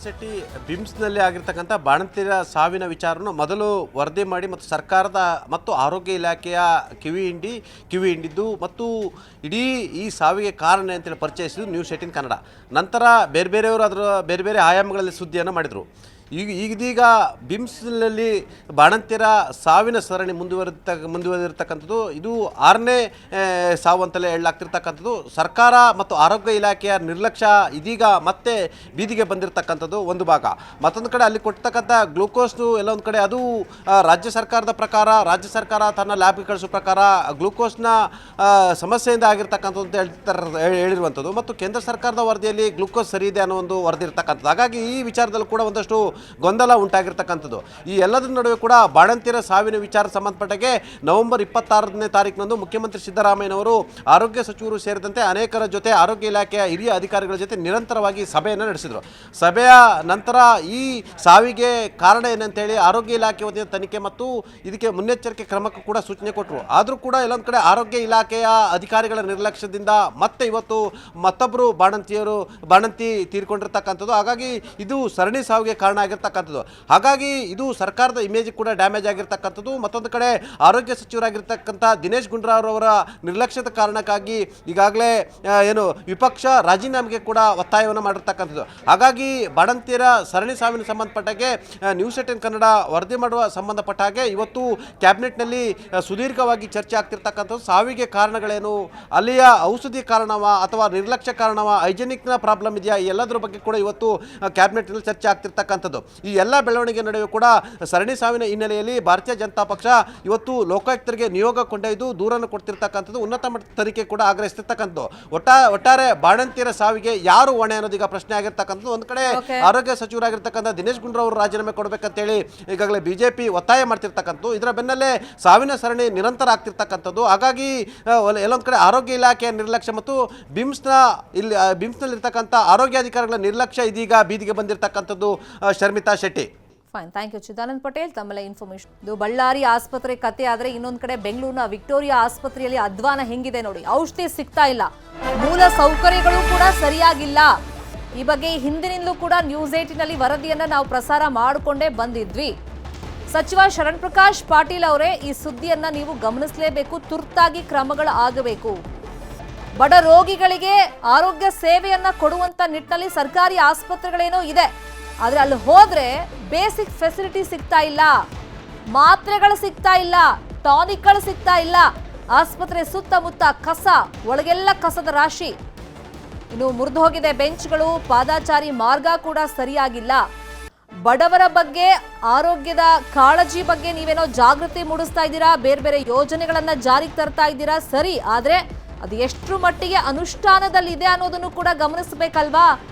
ಶೆಟ್ಟಿ, ಬಿಮ್ಸ್ನಲ್ಲಿ ಆಗಿರ್ತಕ್ಕಂಥ ಬಾಣಂತಿಯರ ಸಾವಿನ ವಿಚಾರವನ್ನು ಮೊದಲು ವರದಿ ಮಾಡಿ ಮತ್ತು ಸರ್ಕಾರದ ಮತ್ತು ಆರೋಗ್ಯ ಇಲಾಖೆಯ ಕಿವಿ ಹಿಂಡಿದ್ದು ಮತ್ತು ಇಡೀ ಈ ಸಾವಿಗೆ ಕಾರಣ ಅಂತೇಳಿ ಪರಿಚಯಿಸಿದ್ದು ನ್ಯೂಸ್ 18 ಕನ್ನಡ. ನಂತರ ಬೇರೆಯವರು ಅದರ ಬೇರೆ ಆಯಾಮಗಳಲ್ಲಿ ಸುದ್ದಿಯನ್ನು ಮಾಡಿದರು. ಇದೀಗ ಬಿಮ್ಸ್ನಲ್ಲಿ ಬಾಣಂತಿಯರ ಸಾವಿನ ಸರಣಿ ಮುಂದುವರೆದಿರ್ತಕ್ಕಂಥದ್ದು. ಇದು 6ನೇ ಸಾವು ಅಂತಲೇ ಹೇಳಲಾಗ್ತಿರ್ತಕ್ಕಂಥದ್ದು. ಸರ್ಕಾರ ಮತ್ತು ಆರೋಗ್ಯ ಇಲಾಖೆಯ ನಿರ್ಲಕ್ಷ್ಯ ಇದೀಗ ಮತ್ತೆ ಬೀದಿಗೆ ಬಂದಿರತಕ್ಕಂಥದ್ದು ಒಂದು ಭಾಗ. ಮತ್ತೊಂದು ಕಡೆ ಅಲ್ಲಿ ಕೊಡ್ತಕ್ಕಂಥ ಗ್ಲೂಕೋಸ್ನು ಎಲ್ಲೊಂದು ಕಡೆ ಅದು ರಾಜ್ಯ ಸರ್ಕಾರದ ಪ್ರಕಾರ, ರಾಜ್ಯ ಸರ್ಕಾರ ತನ್ನ ಲ್ಯಾಬ್ಗೆ ಕಳಿಸೋ ಪ್ರಕಾರ ಗ್ಲೂಕೋಸ್ನ ಸಮಸ್ಯೆಯಿಂದ ಆಗಿರ್ತಕ್ಕಂಥದ್ದು ಅಂತ ಹೇಳಿರುವಂಥದ್ದು. ಮತ್ತು ಕೇಂದ್ರ ಸರ್ಕಾರದ ವರದಿಯಲ್ಲಿ ಗ್ಲೂಕೋಸ್ ಸರಿ ಇದೆ ಅನ್ನೋ ಒಂದು ವರದಿ ಇರ್ತಕ್ಕಂಥದ್ದು. ಹಾಗಾಗಿ ಈ ವಿಚಾರದಲ್ಲೂ ಕೂಡ ಒಂದಷ್ಟು ಗೊಂದಲ ಉಂಟಾಗಿರ್ತಕ್ಕಂಥದ್ದು. ಈ ಎಲ್ಲದರ ನಡುವೆ ಕೂಡ ಬಾಣಂತಿಯರ ಸಾವಿನ ವಿಚಾರ ಸಂಬಂಧಪಟ್ಟಾಗೆ ನವೆಂಬರ್ 26ನೇ ತಾರೀಕಿನಂದು ಮುಖ್ಯಮಂತ್ರಿ ಸಿದ್ದರಾಮಯ್ಯನವರು ಆರೋಗ್ಯ ಸಚಿವರು ಸೇರಿದಂತೆ ಅನೇಕರ ಜೊತೆ, ಆರೋಗ್ಯ ಇಲಾಖೆಯ ಹಿರಿಯ ಅಧಿಕಾರಿಗಳ ಜೊತೆ ನಿರಂತರವಾಗಿ ಸಭೆಯನ್ನು ನಡೆಸಿದರು. ಸಭೆಯ ನಂತರ ಈ ಸಾವಿಗೆ ಕಾರಣ ಏನಂತೇಳಿ ಆರೋಗ್ಯ ಇಲಾಖೆ ವತಿಯ ತನಿಖೆ ಮತ್ತು ಇದಕ್ಕೆ ಮುನ್ನೆಚ್ಚರಿಕೆ ಕ್ರಮಕ್ಕೂ ಕೂಡ ಸೂಚನೆ ಕೊಟ್ಟರು. ಆದರೂ ಕೂಡ ಎಲ್ಲೊಂದು ಕಡೆ ಆರೋಗ್ಯ ಇಲಾಖೆಯ ಅಧಿಕಾರಿಗಳ ನಿರ್ಲಕ್ಷ್ಯದಿಂದ ಮತ್ತೆ ಇವತ್ತು ಮತ್ತೊಬ್ಬರು ಬಾಣಂತಿ ತೀರ್ಕೊಂಡಿರ್ತಕ್ಕಂಥದ್ದು. ಹಾಗಾಗಿ ಇದು ಸರಣಿ ಸಾವಿಗೆ ಕಾರಣ ಆಗಿರ್ತಕ್ಕಂಥದ್ದು. ಹಾಗಾಗಿ ಇದು ಸರ್ಕಾರದ ಇಮೇಜ್ ಕೂಡ ಡ್ಯಾಮೇಜ್ ಆಗಿರ್ತಕ್ಕಂಥದ್ದು. ಮತ್ತೊಂದು ಕಡೆ ಆರೋಗ್ಯ ಸಚಿವರಾಗಿರ್ತಕ್ಕಂಥ ದಿನೇಶ್ ಗುಂಡೂರಾವ್ ಅವರ ನಿರ್ಲಕ್ಷ್ಯದ ಕಾರಣಕ್ಕಾಗಿ ಈಗಾಗಲೇ ವಿಪಕ್ಷ ರಾಜೀನಾಮೆಗೆ ಕೂಡ ಒತ್ತಾಯವನ್ನು ಮಾಡಿರ್ತಕ್ಕಂಥದ್ದು. ಹಾಗಾಗಿ ಬಾಣಂತಿಯರ ಸರಣಿ ಸಾವಿನ ಸಂಬಂಧಪಟ್ಟಾಗೆ ನ್ಯೂಸ್ 18 ಕನ್ನಡ ವರದಿ ಮಾಡುವ ಸಂಬಂಧಪಟ್ಟ ಹಾಗೆ ಇವತ್ತು ಕ್ಯಾಬಿನೆಟ್ನಲ್ಲಿ ಸುದೀರ್ಘವಾಗಿ ಚರ್ಚೆ ಆಗ್ತಿರ್ತಕ್ಕಂಥದ್ದು. ಸಾವಿಗೆ ಕಾರಣಗಳೇನು, ಅಲ್ಲಿಯ ಔಷಧಿ ಕಾರಣವ ಅಥವಾ ನಿರ್ಲಕ್ಷ್ಯ ಕಾರಣವ, ಹೈಜೆನಿಕ್ನ ಪ್ರಾಬ್ಲಮ್ ಇದೆಯಾ, ಎಲ್ಲದರ ಬಗ್ಗೆ ಕೂಡ ಇವತ್ತು ಕ್ಯಾಬಿನೆಟ್ನಲ್ಲಿ ಚರ್ಚೆ ಆಗ್ತಿರ್ತಕ್ಕಂಥದ್ದು. ಈ ಎಲ್ಲ ಬೆಳವಣಿಗೆ ನಡುವೆ ಕೂಡ ಸರಣಿ ಸಾವಿನ ಹಿನ್ನೆಲೆಯಲ್ಲಿ ಭಾರತೀಯ ಜನತಾ ಪಕ್ಷ ಇವತ್ತು ಲೋಕಾಯುಕ್ತರಿಗೆ ನಿಯೋಗ ಕೊಂಡೊಯ್ದು ದೂರನ್ನು ಕೊಡ್ತಿರ್ತಕ್ಕಂಥದ್ದು. ಉನ್ನತ ಮಟ್ಟದ ತನಿಖೆ ಕೂಡ ಆಗ್ರಹಿಸ್ತಿರ್ತಕ್ಕಂಥದ್ದು. ಒಟ್ಟಾರೆ ಬಾಣಂತಿಯರ ಸಾವಿಗೆ ಯಾರು ಹೊಣೆ ಅನ್ನೋದು ಈಗ ಪ್ರಶ್ನೆ ಆಗಿರ್ತಕ್ಕಂಥದ್ದು. ಒಂದು ಕಡೆ ಆರೋಗ್ಯ ಸಚಿವರಾಗಿರ್ತಕ್ಕಂಥ ದಿನೇಶ್ ಗುಂಡೂರಾವ್ ಅವರು ರಾಜೀನಾಮೆ ಕೊಡಬೇಕಂತೇಳಿ ಈಗಾಗಲೇ ಬಿಜೆಪಿ ಒತ್ತಾಯ ಮಾಡ್ತಿರ್ತಕ್ಕಂಥದ್ದು. ಇದರ ಬೆನ್ನಲ್ಲೇ ಸಾವಿನ ಸರಣಿ ನಿರಂತರ ಆಗ್ತಿರ್ತಕ್ಕಂಥದ್ದು. ಹಾಗಾಗಿ ಎಲ್ಲೊಂದು ಕಡೆ ಆರೋಗ್ಯ ಇಲಾಖೆಯ ನಿರ್ಲಕ್ಷ್ಯ ಮತ್ತು ಬಿಮ್ಸ್ನಲ್ಲಿರ್ತಕ್ಕಂಥ ಆರೋಗ್ಯಾಧಿಕಾರಿಗಳ ನಿರ್ಲಕ್ಷ್ಯ ಇದೀಗ ಬೀದಿಗೆ ಬಂದಿರತಕ್ಕಂಥದ್ದು. Sharmita Shetty. Fine, thank you Chidanand Patel ತಮ್ಮೆಲ್ಲ ಇನ್ಫಾರ್ಮೇಶನ್. ಇದು ಬಳ್ಳಾರಿ ಆಸ್ಪತ್ರೆ ಕತೆ ಆದ್ರೆ ಇನ್ನೊಂದು ಕಡೆ ಬೆಂಗಳೂರಿನ ವಿಕ್ಟೋರಿಯಾ ಆಸ್ಪತ್ರೆಯಲ್ಲಿ ಅಧ್ವಾನ ಹೆಂಗಿದೆ ನೋಡಿ. ಔಷಧಿ ಸಿಗ್ತಾ ಇಲ್ಲ, ಮೂಲ ಸೌಕರ್ಯಗಳು ಕೂಡ ಸರಿಯಾಗಿಲ್ಲ. ಈ ಬಗ್ಗೆ ಹಿಂದಿನಿಂದಲೂ ಕೂಡ ನ್ಯೂಸ್ 18ನಲ್ಲಿ ವರದಿಯನ್ನ ನಾವು ಪ್ರಸಾರ ಮಾಡಿಕೊಂಡೇ ಬಂದಿದ್ವಿ. ಸಚಿವ ಶರಣ್ ಪ್ರಕಾಶ್ ಪಾಟೀಲ್ ಅವರೇ ಈ ಸುದ್ದಿಯನ್ನ ನೀವು ಗಮನಿಸಲೇಬೇಕು, ತುರ್ತಾಗಿ ಕ್ರಮಗಳು ಆಗಬೇಕು. ಬಡ ರೋಗಿಗಳಿಗೆ ಆರೋಗ್ಯ ಸೇವೆಯನ್ನ ಕೊಡುವಂತ ನಿಟ್ಟಿನಲ್ಲಿ ಸರ್ಕಾರಿ ಆಸ್ಪತ್ರೆಗಳೇನೋ ಇದೆ, ಆದ್ರೆ ಅಲ್ಲಿ ಹೋದ್ರೆ ಬೇಸಿಕ್ ಫೆಸಿಲಿಟಿ ಸಿಗ್ತಾ ಇಲ್ಲ, ಮಾತ್ರೆಗಳು ಸಿಗ್ತಾ ಇಲ್ಲ, ಟಾನಿಕ್ಗಳು ಸಿಗ್ತಾ ಇಲ್ಲ. ಆಸ್ಪತ್ರೆ ಸುತ್ತಮುತ್ತ ಕಸ, ಒಳಗೆಲ್ಲ ಕಸದ ರಾಶಿ. ಇನ್ನು ಮುರಿದು ಹೋಗಿದೆ ಬೆಂಚ್ಗಳು, ಪಾದಾಚಾರಿ ಮಾರ್ಗ ಕೂಡ ಸರಿಯಾಗಿಲ್ಲ. ಬಡವರ ಬಗ್ಗೆ, ಆರೋಗ್ಯದ ಕಾಳಜಿ ಬಗ್ಗೆ ನೀವೇನೋ ಜಾಗೃತಿ ಮೂಡಿಸ್ತಾ ಇದ್ದೀರಾ, ಬೇರೆ ಯೋಜನೆಗಳನ್ನ ಜಾರಿಗೆ ತರ್ತಾ ಇದ್ದೀರಾ, ಸರಿ. ಆದ್ರೆ ಅದು ಎಷ್ಟರ ಮಟ್ಟಿಗೆ ಅನುಷ್ಠಾನದಲ್ಲಿ ಇದೆ ಅನ್ನೋದನ್ನು ಕೂಡ ಗಮನಿಸಬೇಕಲ್ವಾ?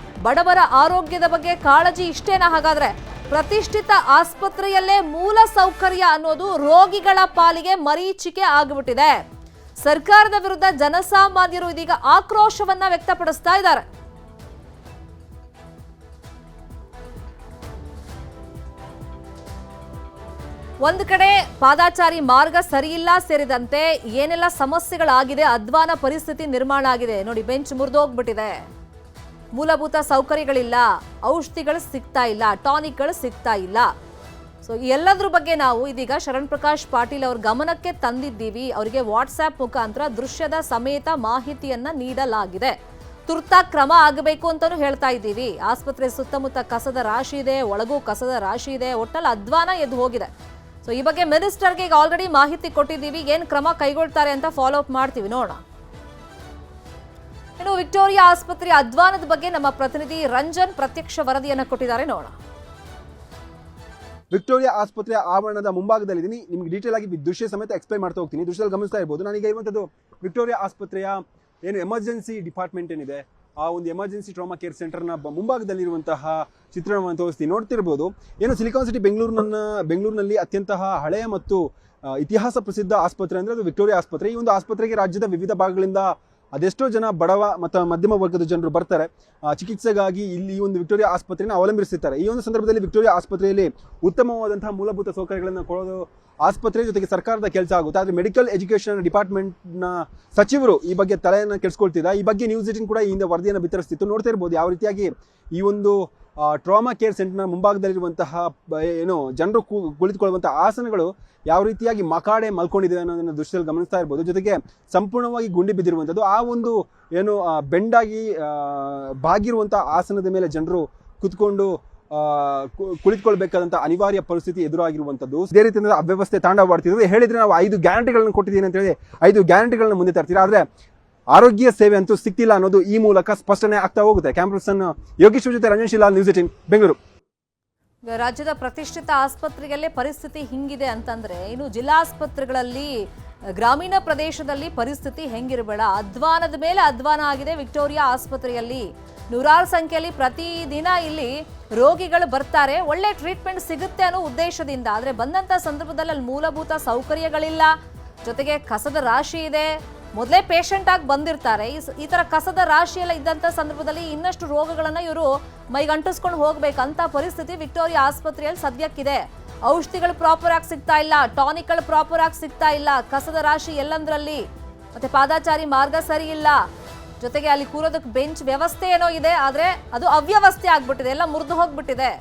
ಬಡವರ ಆರೋಗ್ಯದ ಬಗ್ಗೆ ಕಾಳಜಿ ಇಷ್ಟೇನಾ? ಹಾಗಾದ್ರೆ ಪ್ರತಿಷ್ಠಿತ ಆಸ್ಪತ್ರೆಯಲ್ಲೇ ಮೂಲ ಸೌಕರ್ಯ ಅನ್ನೋದು ರೋಗಿಗಳ ಪಾಲಿಗೆ ಮರೀಚಿಕೆ ಆಗಿಬಿಟ್ಟಿದೆ. ಸರ್ಕಾರದ ವಿರುದ್ಧ ಜನಸಾಮಾನ್ಯರು ಇದೀಗ ಆಕ್ರೋಶವನ್ನ ವ್ಯಕ್ತಪಡಿಸ್ತಾ ಇದ್ದಾರೆ. ಒಂದು ಕಡೆ ಪಾದಾಚಾರಿ ಮಾರ್ಗ ಸರಿಯಿಲ್ಲ ಸೇರಿದಂತೆ ಏನೆಲ್ಲ ಸಮಸ್ಯೆಗಳಾಗಿದೆ, ಅಧ್ವಾನ ಪರಿಸ್ಥಿತಿ ನಿರ್ಮಾಣ ಆಗಿದೆ. ನೋಡಿ, ಬೆಂಚ್ ಮುರಿದೋಗ್ಬಿಟ್ಟಿದೆ, ಮೂಲಭೂತ ಸೌಕರ್ಯಗಳಿಲ್ಲ, ಔಷಧಿಗಳು ಸಿಗ್ತಾ ಇಲ್ಲ, ಟಾನಿಕ್ಗಳು ಸಿಗ್ತಾ ಇಲ್ಲ. ಸೊ ಎಲ್ಲದ್ರ ಬಗ್ಗೆ ನಾವು ಇದೀಗ ಶರಣ್ ಪ್ರಕಾಶ್ ಪಾಟೀಲ್ ಅವ್ರ ಗಮನಕ್ಕೆ ತಂದಿದ್ದೀವಿ. ಅವರಿಗೆ ವಾಟ್ಸ್ಆಪ್ ಮುಖಾಂತರ ದೃಶ್ಯದ ಸಮೇತ ಮಾಹಿತಿಯನ್ನ ನೀಡಲಾಗಿದೆ. ತುರ್ತಾಗಿ ಕ್ರಮ ಆಗಬೇಕು ಅಂತಾನೂ ಹೇಳ್ತಾ ಇದ್ದೀವಿ. ಆಸ್ಪತ್ರೆ ಸುತ್ತಮುತ್ತ ಕಸದ ರಾಶಿ ಇದೆ, ಒಳಗೂ ಕಸದ ರಾಶಿ ಇದೆ, ಒಟ್ಟಲ್ಲಿ ಅಧ್ವಾನ ಎದ್ದು ಹೋಗಿದೆ. ಸೊ ಈ ಬಗ್ಗೆ ಮಿನಿಸ್ಟರ್ಗೆ ಈಗ ಆಲ್ರೆಡಿ ಮಾಹಿತಿ ಕೊಟ್ಟಿದ್ದೀವಿ. ಏನು ಕ್ರಮ ಕೈಗೊಳ್ತಾರೆ ಅಂತ ಫಾಲೋ ಅಪ್ ಮಾಡ್ತೀವಿ, ನೋಡೋಣ. ಇನ್ನು ವಿಕ್ಟೋರಿಯಾ ಆಸ್ಪತ್ರೆ ಅಧ್ವಾನದ ಬಗ್ಗೆ ನಮ್ಮ ಪ್ರತಿನಿಧಿ ರಂಜನ್ ಪ್ರತ್ಯಕ್ಷ ವರದಿಯನ್ನು ಕೊಟ್ಟಿದ್ದಾರೆ, ನೋಡೋಣ. ವಿಕ್ಟೋರಿಯಾ ಆಸ್ಪತ್ರೆಯ ಆವರಣದ ಮುಂಭಾಗದಲ್ಲಿದ್ದೀನಿ. ನಿಮ್ಗೆ ಡೀಟೇಲ್ ಆಗಿ ದೃಶ್ಯ ಸಮೇತ ಎಕ್ಸ್ಪ್ಲೈನ್ ಮಾಡ್ತಾ ಹೋಗ್ತೀನಿ. ದೃಶ್ಯದಲ್ಲಿ ಗಮನಿಸ್ತಾ ಇರ್ಬೋದು, ನಾನೀಗ ಇರುವಂಥದ್ದು ವಿಕ್ಟೋರಿಯಾ ಆಸ್ಪತ್ರೆಯ ಏನು ಎಮರ್ಜೆನ್ಸಿ ಡಿಪಾರ್ಟ್ಮೆಂಟ್ ಏನಿದೆ, ಆ ಒಂದು ಎಮರ್ಜೆನ್ಸಿ ಟ್ರಾಮಾ ಕೇರ್ ಸೆಂಟರ್ನ ಮುಂಭಾಗದಲ್ಲಿರುವಂತಹ ಚಿತ್ರಣವನ್ನು ತೋರಿಸ್ತೀನಿ. ನೋಡ್ತಿರ್ಬೋದು, ಏನು ಸಿಲಿಕಾನ್ ಸಿಟಿ ಬೆಂಗಳೂರಿನಲ್ಲಿ ಅತ್ಯಂತ ಹಳೆಯ ಮತ್ತು ಇತಿಹಾಸ ಪ್ರಸಿದ್ಧ ಆಸ್ಪತ್ರೆ ಅಂದರೆ ಅದು ವಿಕ್ಟೋರಿಯಾ ಆಸ್ಪತ್ರೆ. ಈ ಒಂದು ಆಸ್ಪತ್ರೆಗೆ ರಾಜ್ಯದ ವಿವಿಧ ಭಾಗಗಳಿಂದ ಅದೆಷ್ಟೋ ಜನ ಬಡವ ಮತ್ತು ಮಧ್ಯಮ ವರ್ಗದ ಜನರು ಬರ್ತಾರೆ ಚಿಕಿತ್ಸೆಗಾಗಿ. ಇಲ್ಲಿ ಈ ಒಂದು ವಿಕ್ಟೋರಿಯಾ ಆಸ್ಪತ್ರೆಯನ್ನು ಅವಲಂಬಿಸಿರ್ತಾರೆ. ಈ ಒಂದು ಸಂದರ್ಭದಲ್ಲಿ ವಿಕ್ಟೋರಿಯಾ ಆಸ್ಪತ್ರೆಯಲ್ಲಿ ಉತ್ತಮವಾದಂತಹ ಮೂಲಭೂತ ಸೌಕರ್ಯಗಳನ್ನು ಕೊಡೋದು ಆಸ್ಪತ್ರೆ ಜೊತೆಗೆ ಸರ್ಕಾರದ ಕೆಲಸ ಆಗುತ್ತೆ. ಆದರೆ ಮೆಡಿಕಲ್ ಎಜುಕೇಷನ್ ಡಿಪಾರ್ಟ್ಮೆಂಟ್ನ ಸಚಿವರು ಈ ಬಗ್ಗೆ ತಲೆಯನ್ನು ಕೆಡಿಸ್ಕೊಳ್ತಿದ್ದ. ಈ ಬಗ್ಗೆ ನ್ಯೂಸ್ 18 ಕೂಡ ಈ ಹಿಂದೆ ವರದಿಯನ್ನು ಬಿತ್ತರಿಸ್ತಿತ್ತು. ನೋಡ್ತಾ ಇರ್ಬೋದು ಯಾವ ರೀತಿಯಾಗಿ ಈ ಒಂದು ಟ್ರಾಮಾ ಕೇರ್ ಸೆಂಟರ್ನ ಮುಂಭಾಗದಲ್ಲಿರುವಂತಹ ಏನು ಜನರು ಕುಳಿತುಕೊಳ್ಳುವಂತಹ ಆಸನಗಳು ಯಾವ ರೀತಿಯಾಗಿ ಮಕಾಡೆ ಮಲ್ಕೊಂಡಿದೆ ಅನ್ನೋದನ್ನ ದೃಶ್ಯದಲ್ಲಿ ಗಮನಿಸ್ತಾ ಇರ್ಬೋದು. ಜೊತೆಗೆ ಸಂಪೂರ್ಣವಾಗಿ ಗುಂಡಿ ಬಿದ್ದಿರುವಂಥದ್ದು, ಆ ಒಂದು ಏನು ಬೆಂಡಾಗಿ ಬಾಗಿರುವಂತಹ ಆಸನದ ಮೇಲೆ ಜನರು ಕುತ್ಕೊಂಡು ಕುಳಿತುಕೊಳ್ಬೇಕಾದಂತಹ ಅನಿವಾರ್ಯ ಪರಿಸ್ಥಿತಿ ಎದುರಾಗಿರುವಂಥದ್ದು. ಇದೇ ರೀತಿಯಿಂದ ಅವ್ಯವಸ್ಥೆ ತಾಂಡವವಾಡ್ತಿರೋದು. ಹೇಳಿದ್ರೆ ನಾವು 5 ಗ್ಯಾರಂಟಿಗಳನ್ನು ಕೊಟ್ಟಿದ್ದೀನಿ ಅಂತ ಹೇಳಿ 5 ಗ್ಯಾರಂಟಿಗಳನ್ನ ಮುಂದೆ ತರ್ತೀರಾ, ಆದರೆ ಆರೋಗ್ಯ ಸೇವೆ ಅಂತೂ ಸಿಗ್ತಿಲ್ಲ ಅನ್ನೋದು ಈ ಮೂಲಕ ಸ್ಪಷ್ಟನೆ ಆಗ್ತಾ ಹೋಗುತ್ತೆ. ಕ್ಯಾಮ್ರಾಪರ್ಸನ್ ಯೋಗೇಶ್ ಜೊತೆ ರಂಜನ್ ಶಿಲಾಲ್, ನ್ಯೂಸ್ 18 ಬೆಂಗಳೂರು. ರಾಜ್ಯದ ಪ್ರತಿಷ್ಠಿತ ಆಸ್ಪತ್ರೆಗಳಲ್ಲೇ ಪರಿಸ್ಥಿತಿ ಹಿಂಗಿದೆ ಅಂತಂದ್ರೆ ಇನ್ನು ಜಿಲ್ಲಾಸ್ಪತ್ರೆಗಳಲ್ಲಿ ಗ್ರಾಮೀಣ ಪ್ರದೇಶದಲ್ಲಿ ಪರಿಸ್ಥಿತಿ ಹೆಂಗಿರಬೇಡ. ಅಧ್ವಾನದ ಮೇಲೆ ಅಧ್ವಾನ ಆಗಿದೆ ವಿಕ್ಟೋರಿಯಾ ಆಸ್ಪತ್ರೆಯಲ್ಲಿ. ನೂರಾರು ಸಂಖ್ಯೆಯಲ್ಲಿ ಪ್ರತಿದಿನ ಇಲ್ಲಿ ರೋಗಿಗಳು ಬರ್ತಾರೆ, ಒಳ್ಳೆ ಟ್ರೀಟ್ಮೆಂಟ್ ಸಿಗುತ್ತೆ ಅನ್ನೋ ಉದ್ದೇಶದಿಂದ. ಆದರೆ ಬಂದಂಥ ಸಂದರ್ಭದಲ್ಲಿ ಅಲ್ಲಿ ಮೂಲಭೂತ ಸೌಕರ್ಯಗಳಿಲ್ಲ, ಜೊತೆಗೆ ಕಸದ ರಾಶಿ ಇದೆ. ಮೊದಲೇ ಪೇಷಂಟ್ ಆಗಿ ಬಂದಿರ್ತಾರೆ, ಈ ತರ ಕಸದ ರಾಶಿ ಎಲ್ಲ ಇದ್ದಂಥ ಸಂದರ್ಭದಲ್ಲಿ ಇನ್ನಷ್ಟು ರೋಗಗಳನ್ನ ಇವರು ಮೈಗಂಟಿಸ್ಕೊಂಡು ಹೋಗ್ಬೇಕಂತ ಪರಿಸ್ಥಿತಿ ವಿಕ್ಟೋರಿಯಾ ಆಸ್ಪತ್ರೆಯಲ್ಲಿ ಸದ್ಯಕ್ಕಿದೆ. ಔಷಧಿಗಳು ಪ್ರಾಪರ್ ಆಗಿ ಸಿಗ್ತಾ ಇಲ್ಲ, ಟಾನಿಕ್ಗಳು ಪ್ರಾಪರ್ ಆಗಿ ಸಿಗ್ತಾ ಇಲ್ಲ, ಕಸದ ರಾಶಿ ಎಲ್ಲಂದ್ರಲ್ಲಿ, ಮತ್ತೆ ಪಾದಾಚಾರಿ ಮಾರ್ಗ ಸರಿ ಇಲ್ಲ, ಜೊತೆಗೆ ಅಲ್ಲಿ ಕೂರೋದಕ್ಕೆ ಬೆಂಚ್ ವ್ಯವಸ್ಥೆ ಏನೋ ಇದೆ, ಆದ್ರೆ ಅದು ಅವ್ಯವಸ್ಥೆ ಆಗ್ಬಿಟ್ಟಿದೆ, ಎಲ್ಲ ಮುರಿದು ಹೋಗ್ಬಿಟ್ಟಿದೆ.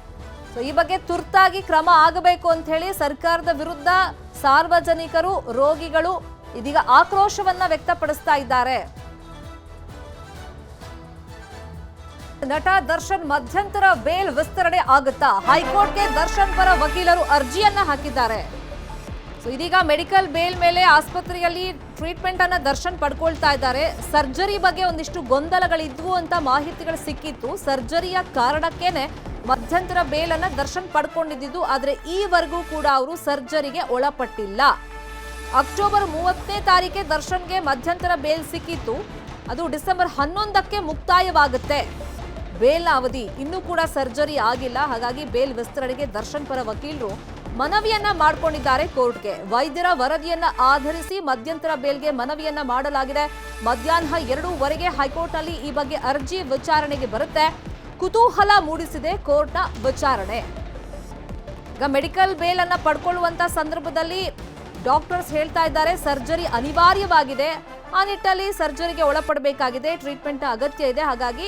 ಸೊ ಈ ಬಗ್ಗೆ ತುರ್ತಾಗಿ ಕ್ರಮ ಆಗಬೇಕು ಅಂತ ಹೇಳಿ ಸರ್ಕಾರದ ವಿರುದ್ಧ ಸಾರ್ವಜನಿಕರು, ರೋಗಿಗಳು ಇದೀಗ ಆಕ್ರೋಶವನ್ನ ವ್ಯಕ್ತಪಡಿಸ್ತಾ ಇದ್ದಾರೆ. ನಟ ದರ್ಶನ್ ಮಧ್ಯಂತರ ಬೇಲ್ ವಿಸ್ತರಣೆ ಆಗುತ್ತಾ? ಹೈಕೋರ್ಟ್ಗೆ ದರ್ಶನ್ ಪರ ವಕೀಲರು ಅರ್ಜಿಯನ್ನ ಹಾಕಿದ್ದಾರೆ. ಸೊ ಇದೀಗ ಮೆಡಿಕಲ್ ಬೇಲ್ ಮೇಲೆ ಆಸ್ಪತ್ರೆಯಲ್ಲಿ ಟ್ರೀಟ್ಮೆಂಟ್ ಅನ್ನ ದರ್ಶನ್ ಪಡ್ಕೊಳ್ತಾ ಇದ್ದಾರೆ. ಸರ್ಜರಿ ಬಗ್ಗೆ ಒಂದಿಷ್ಟು ಗೊಂದಲಗಳಿದ್ವು ಅಂತ ಮಾಹಿತಿಗಳು ಸಿಕ್ಕಿತ್ತು. ಸರ್ಜರಿಯ ಕಾರಣಕ್ಕೇನೆ ಮಧ್ಯಂತರ ಬೇಲ್ ಅನ್ನ ದರ್ಶನ್ ಪಡ್ಕೊಂಡಿದ್ದು. ಆದ್ರೆ ಈವರೆಗೂ ಕೂಡ ಅವರು ಸರ್ಜರಿಗೆ ಒಳಪಟ್ಟಿಲ್ಲ. ಅಕ್ಟೋಬರ್ 30ನೇ ತಾರೀಕೆ ದರ್ಶನ್ಗೆ ಮಧ್ಯಂತರ ಬೇಲ್ ಸಿಕ್ಕಿತ್ತು. ಅದು ಡಿಸೆಂಬರ್ 11ಕ್ಕೆ ಮುಕ್ತಾಯವಾಗುತ್ತೆ ಬೇಲ್ನ ಅವಧಿ. ಇನ್ನೂ ಕೂಡ ಸರ್ಜರಿ ಆಗಿಲ್ಲ. ಹಾಗಾಗಿ ಬೇಲ್ ವಿಸ್ತರಣೆಗೆ ದರ್ಶನ್ ಪರ ವಕೀಲರು ಮನವಿಯನ್ನ ಮಾಡಿಕೊಂಡಿದ್ದಾರೆ ಕೋರ್ಟ್ಗೆ. ವೈದ್ಯರ ವರದಿಯನ್ನ ಆಧರಿಸಿ ಮಧ್ಯಂತರ ಬೇಲ್ಗೆ ಮನವಿಯನ್ನ ಮಾಡಲಾಗಿದೆ. ಮಧ್ಯಾಹ್ನ 2:15 ಹೈಕೋರ್ಟ್ನಲ್ಲಿ ಈ ಬಗ್ಗೆ ಅರ್ಜಿ ವಿಚಾರಣೆಗೆ ಬರುತ್ತೆ. ಕುತೂಹಲ ಮೂಡಿಸಿದೆ ಕೋರ್ಟ್ನ ವಿಚಾರಣೆ. ಈಗ ಮೆಡಿಕಲ್ ಬೇಲ್ ಅನ್ನ ಪಡ್ಕೊಳ್ಳುವಂತ ಸಂದರ್ಭದಲ್ಲಿ ಡಾಕ್ಟರ್ಸ್ ಹೇಳ್ತಾ ಇದ್ದಾರೆ ಸರ್ಜರಿ ಅನಿವಾರ್ಯವಾಗಿದೆ, ಆ ನಿಟ್ಟಲ್ಲಿ ಸರ್ಜರಿಗೆ ಒಳಪಡಬೇಕಾಗಿದೆ, ಟ್ರೀಟ್ಮೆಂಟ್ ಅಗತ್ಯ ಇದೆ, ಹಾಗಾಗಿ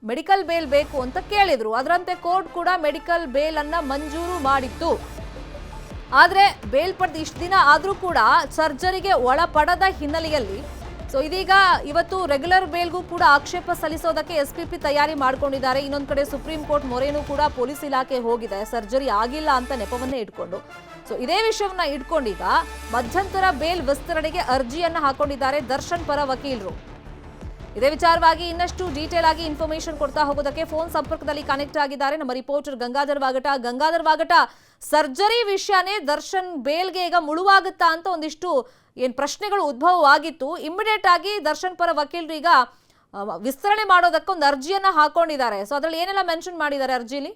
ಮೆಡಿಕಲ್ ಬೇಲ್ ಬೇಕು ಅಂತ ಕೇಳಿದ್ರು. ಅದರಂತೆ ಕೋರ್ಟ್ ಕೂಡ ಮೆಡಿಕಲ್ ಬೇಲ್ ಅನ್ನ ಮಂಜೂರು ಮಾಡಿತ್ತು. ಆದ್ರೆ ಬೇಲ್ ಪಡೆದು ಇಷ್ಟು ದಿನ ಆದ್ರೂ ಕೂಡ ಸರ್ಜರಿಗೆ ಒಳಪಡದ ಹಿನ್ನೆಲೆಯಲ್ಲಿ ಸೊ ಇದೀಗ ಇವತ್ತು ರೆಗ್ಯುಲರ್ ಬೇಲ್ಗೂ ಕೂಡ ಆಕ್ಷೇಪ ಸಲ್ಲಿಸೋದಕ್ಕೆ ಎಸ್ಪಿಪಿ ತಯಾರಿ ಮಾಡ್ಕೊಂಡಿದ್ದಾರೆ. ಇನ್ನೊಂದು ಕಡೆ ಸುಪ್ರೀಂ ಕೋರ್ಟ್ ಮೊರೆನೂ ಕೂಡ ಪೊಲೀಸ್ ಇಲಾಖೆ ಹೋಗಿದೆ, ಸರ್ಜರಿ ಆಗಿಲ್ಲ ಅಂತ ನೆಪವನ್ನೇ ಇಟ್ಕೊಂಡು. ಸೊ ಇದೇ ವಿಷಯವನ್ನ ಇಟ್ಕೊಂಡೀಗ ಮಧ್ಯಂತರ ಬೇಲ್ ವಿಸ್ತರಣೆಗೆ ಅರ್ಜಿಯನ್ನ ಹಾಕೊಂಡಿದ್ದಾರೆ ದರ್ಶನ್ ಪರ ವಕೀಲರು. ಇದೇ ವಿಚಾರವಾಗಿ ಇನ್ನಷ್ಟು ಡೀಟೇಲ್ ಆಗಿ ಇನ್ಫಾರ್ಮೇಶನ್ ಕೊಡ್ತಾ ಹೋಗೋದಕ್ಕೆ ಫೋನ್ ಸಂಪರ್ಕದಲ್ಲಿ ಕನೆಕ್ಟ್ ಆಗಿದ್ದಾರೆ ನಮ್ಮ ರಿಪೋರ್ಟರ್ ಗಂಗಾಧರ್ ವಾಗಟ. ಗಂಗಾಧರ್ ವಾಗಟ, ಸರ್ಜರಿ ವಿಷಯನೇ ದರ್ಶನ್ ಬೇಲ್ಗೆ ಈಗ ಮುಳುವಾಗುತ್ತಾ ಅಂತ ಒಂದಿಷ್ಟು ಪ್ರಶ್ನೆಗಳು ಉದ್ಭವವಾಗಿತ್ತು. ಇಮಿಡಿಯೇಟ್ ಆಗಿ ದರ್ಶನ್ ಪರ ವಕೀಲರು ಈಗ ವಿಸ್ತರಣೆ ಮಾಡೋದಕ್ಕೆ ಒಂದು ಅರ್ಜಿಯನ್ನ ಹಾಕೊಂಡಿದ್ದಾರೆ. ಸೊ ಅದ್ರಲ್ಲಿ ಏನೆಲ್ಲ ಮೆನ್ಷನ್ ಮಾಡಿದ್ದಾರೆ ಅರ್ಜಿಲಿ?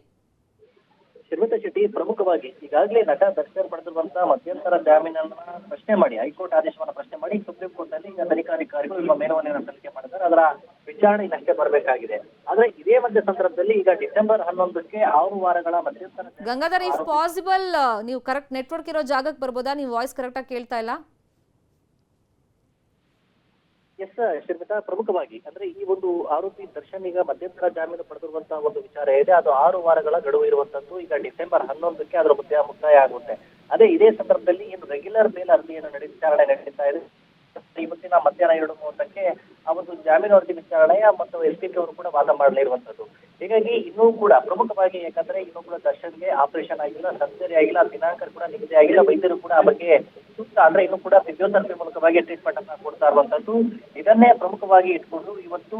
ಶರ್ಮಿತಾ ಶೆಟ್ಟಿ ಪ್ರಮುಖವಾಗಿ ಈಗಾಗಲೇ ನಟ ದರ್ಶನ್ ಪಡೆದಿರುವಂತಹ ಮಧ್ಯಂತರ ಜಾಮೀನನ್ನ ಪ್ರಶ್ನೆ ಮಾಡಿ ಹೈಕೋರ್ಟ್ ಆದೇಶವನ್ನ ಪ್ರಶ್ನೆ ಮಾಡಿ ಸುಪ್ರೀಂ ಕೋರ್ಟ್ ನಲ್ಲಿ ಈಗ ತನಿಖಾಧಿಕಾರಿಗಳು ನಿಮ್ಮ ಮೇಲ್ಮನವಿಯನ್ನು ಸಲ್ಲಿಕೆ ಮಾಡಿದ್ದಾರೆ. ಅದರ ವಿಚಾರಣೆ ಇನ್ನಷ್ಟೇ ಬರಬೇಕಾಗಿದೆ. ಆದ್ರೆ ಇದೇ ಮಧ್ಯ ಸಂದರ್ಭದಲ್ಲಿ ಈಗ ಡಿಸೆಂಬರ್ 11ಕ್ಕೆ 6 ವಾರಗಳ ಮಧ್ಯಂತರ. ಗಂಗಾಧರ್, ಇಫ್ ಪಾಸಿಬಲ್ ನೀವು ಕರೆಕ್ಟ್ ನೆಟ್ವರ್ಕ್ ಇರೋ ಜಾಗಕ್ಕೆ ಬರ್ಬೋದಾ? ನೀವು ವಾಯ್ಸ್ ಕರೆಕ್ಟ್ ಆಗಿ ಕೇಳ್ತಾ ಇಲ್ಲ. ಎಸ್ ಶರ್ಮಿತಾ, ಪ್ರಮುಖವಾಗಿ ಅಂದ್ರೆ ಈ ಒಂದು ಆರೋಪಿ ದರ್ಶನ್ ಈಗ ಮಧ್ಯಂತರ ಜಾಮೀನು ಪಡೆದಿರುವಂತಹ ಒಂದು ವಿಚಾರ ಇದೆ. ಅದು 6 ವಾರಗಳ ಗಡುವು ಇರುವಂತದ್ದು. ಈಗ ಡಿಸೆಂಬರ್ 11ಕ್ಕೆ ಅದರ ಮುಕ್ತಾಯ ಆಗುತ್ತೆ. ಅದೇ ಇದೇ ಸಂದರ್ಭದಲ್ಲಿ ಇನ್ನು ರೆಗ್ಯುಲರ್ ಬೇಲ್ ಅರ್ಜಿಯನ್ನು ವಿಚಾರಣೆ ನಡೀತಾ ಇದೆ. ಇವತ್ತಿನ ಮಧ್ಯಾಹ್ನ 2:30ಕ್ಕೆ ಆ ಒಂದು ಜಾಮೀನು ಅರ್ಜಿ ವಿಚಾರಣೆಯ ಮತ್ತು ಎಸ್ಪಿಪಿ ಅವರು ಕೂಡ ವಾದ ಮಾಡಲಿರುವಂತದ್ದು. ಹೀಗಾಗಿ ಇನ್ನೂ ಕೂಡ ಪ್ರಮುಖವಾಗಿ ಯಾಕಂದ್ರೆ ಇನ್ನೂ ಕೂಡ ದರ್ಶನ್ಗೆ ಆಪರೇಷನ್ ಆಗಿಲ್ಲ, ಸರ್ಜರಿ ಆಗಿಲ್ಲ, ದಿನಾಂಕ ಕೂಡ ನಿಗದಿ ಆಗಿಲ್ಲ. ವೈದ್ಯರು ಕೂಡ ಆ ಬಗ್ಗೆ ಸೂಕ್ತ ಅಂದ್ರೆ ಇನ್ನೂ ಕೂಡ ಫಿಸಿಯೋಥೆರಪಿ ಮೂಲಕವಾಗಿ ಟ್ರೀಟ್ಮೆಂಟ್ ಅನ್ನ ಕೊಡ್ತಾ ಇರುವಂತದ್ದು. ಇದನ್ನೇ ಪ್ರಮುಖವಾಗಿ ಇಟ್ಕೊಂಡು ಇವತ್ತು